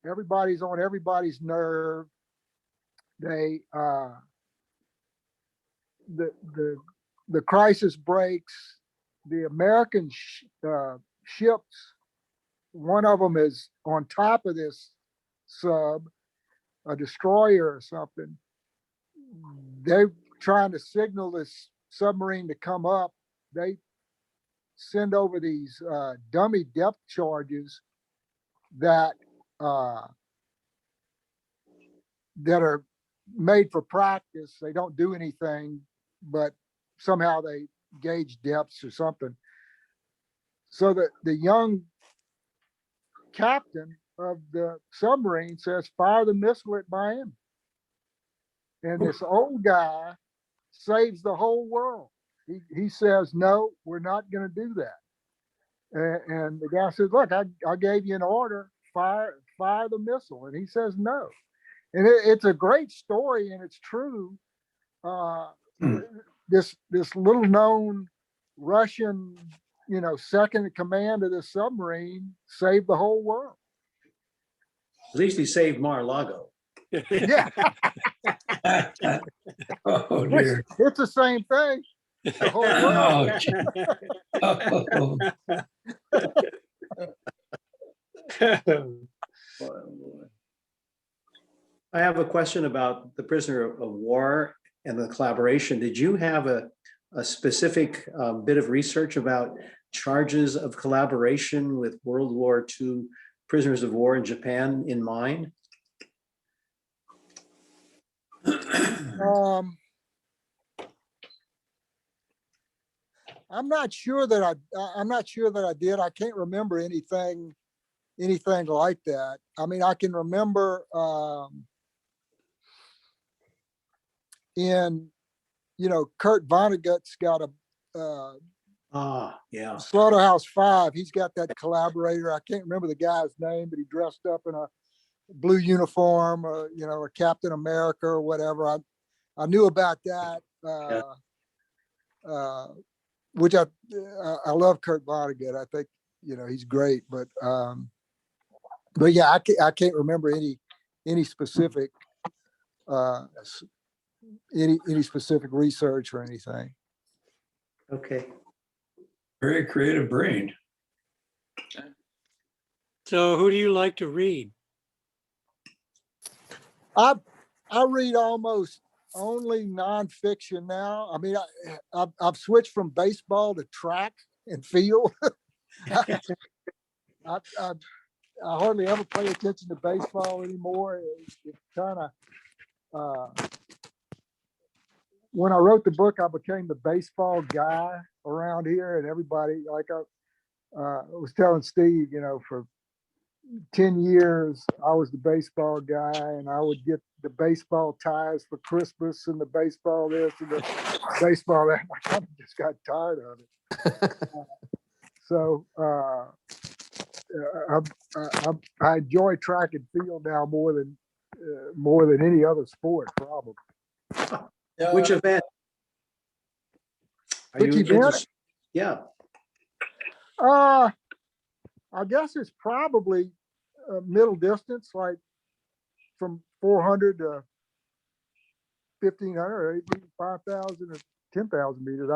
Everybody's on everybody's nerve. They the crisis breaks. The American ships, one of them is on top of this sub, a destroyer or something. They're trying to signal this submarine to come up. They send over these dummy depth charges that are made for practice. They don't do anything, but somehow they gauge depths or something. So that the young captain of the submarine says, "Fire the missile at Miami." And this old guy saves the whole world. He says, "No, we're not going to do that." And the guy says, "Look, I gave you an order, fire the missile." And he says, "No." And it's a great story, and it's true. This little known Russian, second in command of this submarine saved the whole world. At least he saved Mar-a-Lago. Yeah, Oh, dear. it's the same thing. The whole world. Oh, gee. Oh, I have a question about the prisoner of war and the collaboration. Did you have a specific bit of research about charges of collaboration with World War II prisoners of war in Japan in mind? I'm not sure that I did. I can't remember anything like that. I mean, I can remember Kurt Vonnegut's got a Yeah. Slaughterhouse-Five. He's got that collaborator. I can't remember the guy's name, but he dressed up in a blue uniform, or a Captain America or whatever. I knew about that. Which I love Kurt Vonnegut. I think he's great, but yeah, I can't remember any specific any specific research or anything. Okay. very creative brain. So who do you like to read? I read almost only nonfiction now. I mean, I've switched from baseball to track and field. I hardly ever pay attention to baseball anymore. It's kind of when I wrote the book, I became the baseball guy around here, and everybody, like I was telling Steve, for 10 years, I was the baseball guy, and I would get the baseball ties for Christmas and the baseball this and the baseball that. I kind of just got tired of it. So I enjoy track and field now more than any other sport, probably. Yeah, Which event? Are Which you event? interest- Yeah, I guess it's probably middle distance, like from 400 to 1,500, 5,000 or 10,000 meters.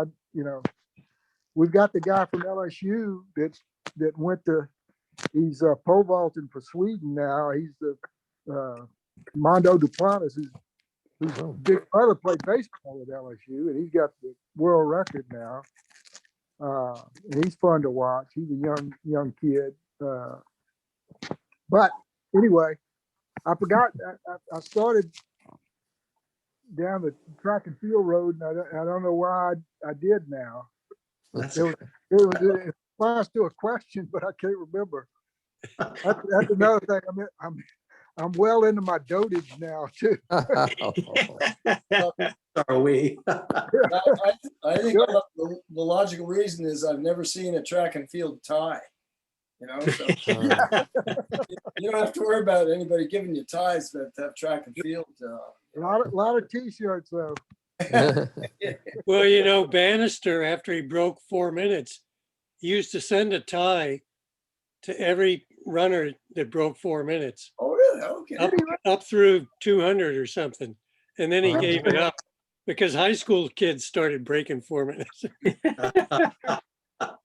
We've got the guy from LSU that went to. He's pole vaulting for Sweden now. He's the Mondo Duplantis, whose big brother played baseball at LSU, and he's got the world record now. And he's fun to watch. He's a young kid. But anyway, I forgot. I started down the track and field road, and I don't know why I did now. that's, It was response to a question, but I can't remember. That's another thing. I'm well into my dotage now too. are we? I think the logical reason is I've never seen a track and field tie. So you don't have to worry about anybody giving you ties that have track and field. A lot of t-shirts though. Well, Bannister, after he broke 4 minutes, he used to send a tie to every runner that broke 4 minutes, Oh, really? Okay. up through 200 or something. And then he Wow. gave it up because high school kids started breaking 4 minutes.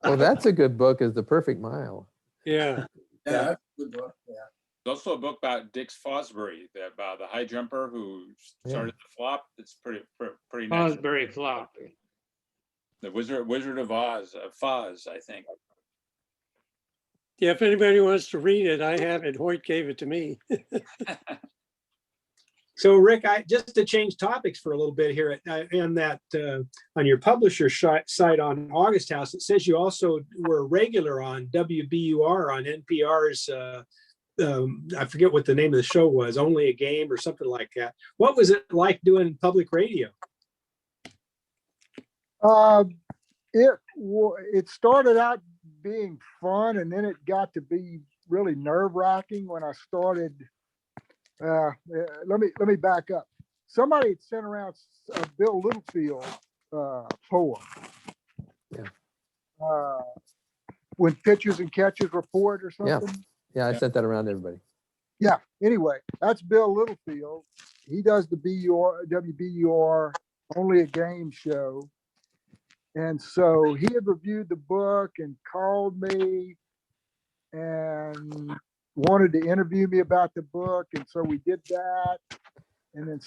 Well, that's a good book, is The Perfect Mile. Yeah. Yeah, that's a good book. Yeah. There's also a book about Dix Fosbury, about the high jumper who started the flop. It's pretty nice. Fosbury flop. The Wizard of Oz, Foz, I think. Yeah, if anybody wants to read it, I have it. Hoyt gave it to me. So Rick, just to change topics for a little bit here, and that on your publisher site on August House, it says you also were regular on WBUR on NPR's, I forget what the name of the show was, Only a Game or something like that. What was it like doing public radio? It started out being fun, and then it got to be really nerve-wracking when I started. Let me back up. Somebody had sent around a Bill Littlefield poem. Yeah. When Pitchers and Catchers Report or something. Yeah, I sent that around to everybody. Yeah. Anyway, that's Bill Littlefield. He does the WBUR Only a Game show. And so he had reviewed the book and called me and wanted to interview me about the book. And so we did that. And then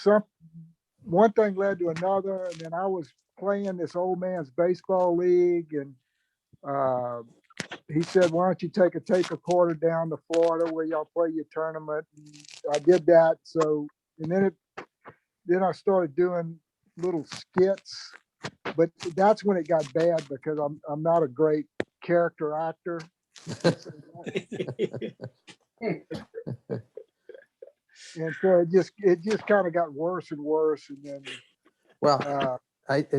one thing led to another. And then I was playing this old man's baseball league. And he said, why don't you take a tape recorder down to Florida where y'all play your tournament? And I did that. So, and then I started doing little skits. But that's when it got bad because I'm not a great character actor. And so it just kind of got worse and worse. And then Well,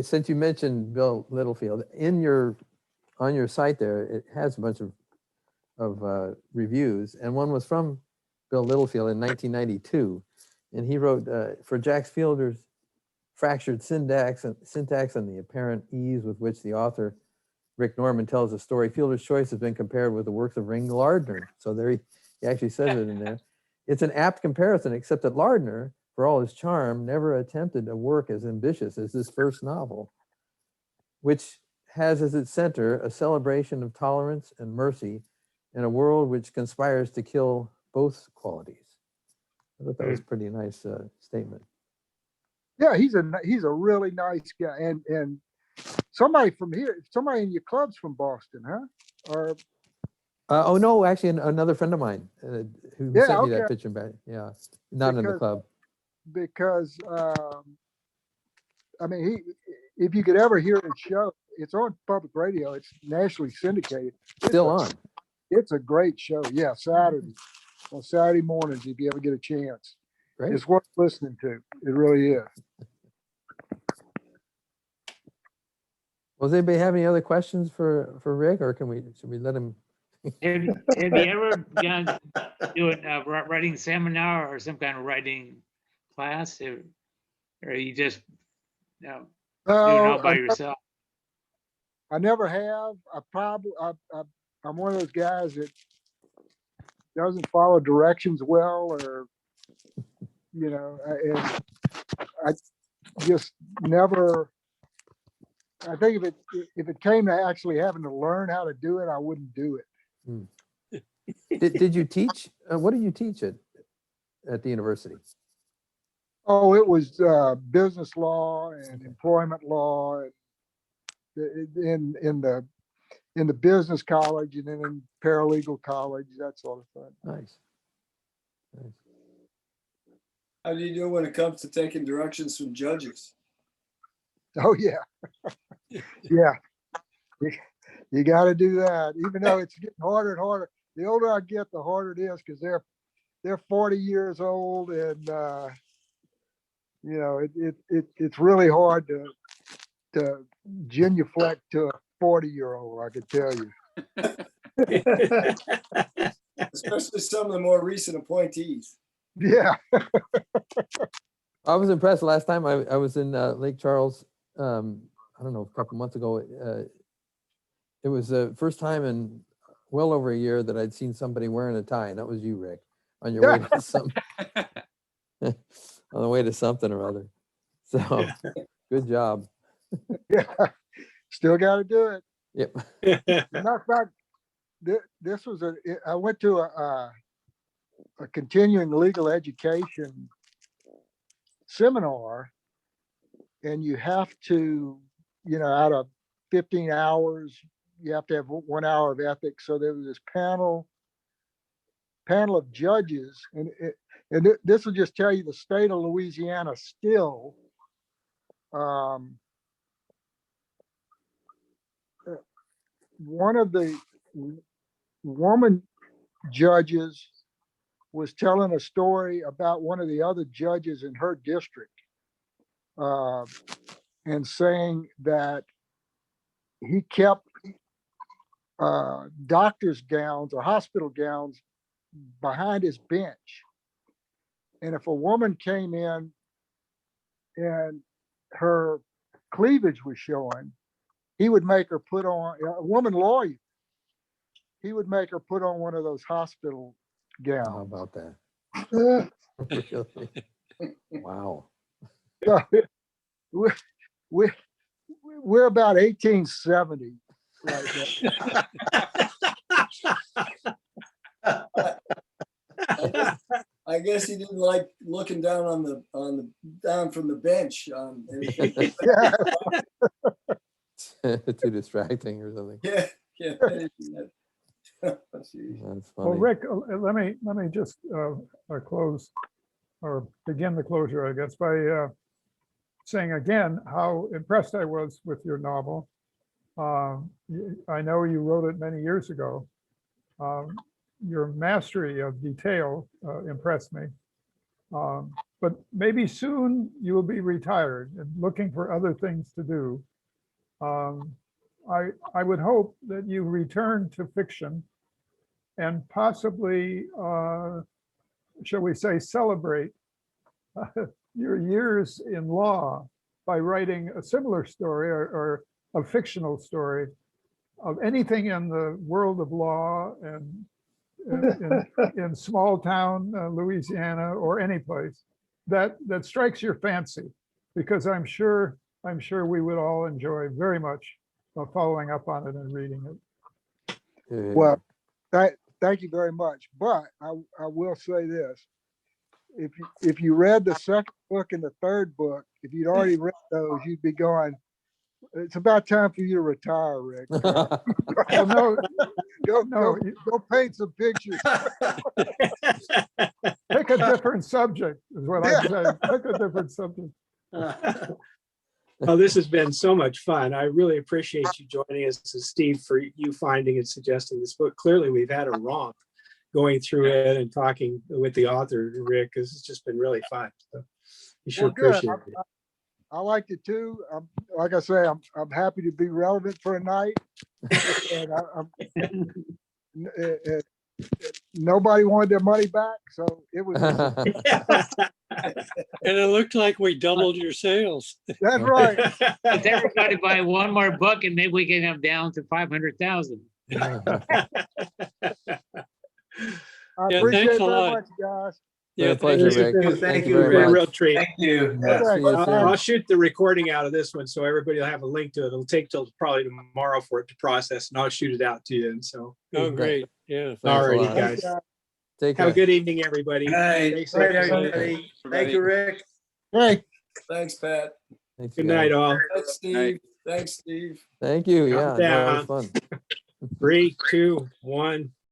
since you mentioned Bill Littlefield, on your site there, it has a bunch of reviews, and one was from Bill Littlefield in 1992, and he wrote for Jack Fielder's fractured syntax and the apparent ease with which the author Rick Norman tells a story, Fielder's Choice has been compared with the works of Ring Lardner. So there he actually says it in there. It's an apt comparison, except that Lardner, for all his charm, never attempted a work as ambitious as this first novel, which has as its center a celebration of tolerance and mercy in a world which conspires to kill both qualities. I thought that was a pretty nice statement. Yeah, he's a really nice guy, and somebody from here, somebody in your club's from Boston, huh? Or Oh no, actually another friend of mine who Yeah, sent me that okay. picture back. Yeah, not in the Because- club. because I mean, if you could ever hear his show, it's on public radio. It's nationally syndicated. Still on. It's a great show. Yeah, Saturday. On Saturday mornings, if you ever get a chance. Great. It's worth listening to. It really is. Well, does anybody have any other questions for Rick, or should we let him? Have you ever done do a writing seminar or some kind of writing class, or you just do it all by yourself? I never have. I'm one of those guys that doesn't follow directions well, or, and I just never, I think if it came to actually having to learn how to do it, I wouldn't do it. Did you teach? What did you teach at the university? Oh, it was business law and employment law, and in the business college, and then in paralegal college, that sort of thing. Nice. How do you do when it comes to taking directions from judges? Oh, yeah. Yeah. You got to do that, even though it's getting harder and harder. The older I get, the harder it is, because they're 40 years old, and it's really hard to genuflect to a 40-year-old, I could tell you. Especially some of the more recent appointees. Yeah. I was impressed last time I was in Lake Charles. I don't know, a couple months ago. It was the first time in well over a year that I'd seen somebody wearing a tie, and that was you, Rick, on your way to some, on the way to something or other. So, good job. Yeah. Still got to do it. Yep. Matter of fact, this was I went to a continuing legal education seminar, and you have to, out of 15 hours, you have to have 1 hour of ethics. So there was this panel of judges, and this will just tell you the state of Louisiana still, one of the woman judges was telling a story about one of the other judges in her district, and saying that he kept doctor's gowns or hospital gowns behind his bench. And if a woman came in and her cleavage was showing, he would make her put on, a woman lawyer, he would make her put on one of those hospital gowns. How about that? Really? Wow. So, we're about 1870 right now. I guess he didn't like looking down down from the bench. Yeah. Too distracting or something. Yeah. That's Well, funny. Rick, let me just close or begin the closure, I guess, by saying again how impressed I was with your novel. I know you wrote it many years ago. Your mastery of detail impressed me. But maybe soon you will be retired and looking for other things to do. I would hope that you return to fiction and possibly, shall we say, celebrate your years in law by writing a similar story or a fictional story of anything in the world of law and in small town Louisiana or any place that strikes your fancy, because I'm sure we would all enjoy very much following up on it and reading it. Well, thank you very much. But I will say this: if you read the second book and the third book, if you'd already read those, you'd be going, it's about time for you to retire, Rick. Well, Go paint some pictures. Pick a different subject is what I'm saying. Pick a different subject. Oh, this has been so much fun. I really appreciate you joining us, and Steve, for you finding and suggesting this book. Clearly, we've had a romp going through it and talking with the author, Rick, because it's just been really fun. So you should Well, good. appreciate it. I liked it too. Like I say, I'm happy to be relevant for a night. And nobody wanted their money back, so it was. And it looked like we doubled your sales. That's right. If everybody buy one more book and maybe we can have down to 500,000. I Yeah, appreciate thanks it a very lot. much, guys. Yeah, a pleasure, thank you. Rick. Thank you you, It's very been a real much. treat. Thank you. Yeah, see you soon. I'll shoot the recording out of this one so everybody will have a link to it. It'll take till probably tomorrow for it to process, and I'll shoot it out to you. And so, Oh, great. Yeah. Thanks a alrighty, lot. guys. Take Have a care. good evening, everybody. Hey, Stay safe. everybody. Thank you, Rick. Hey. thanks, Pat. Thanks, you Good guys. night, all. Thanks, Steve. Thanks, Steve. Thank you. Yeah, Calm no, it was down. fun. 3, 2, 1.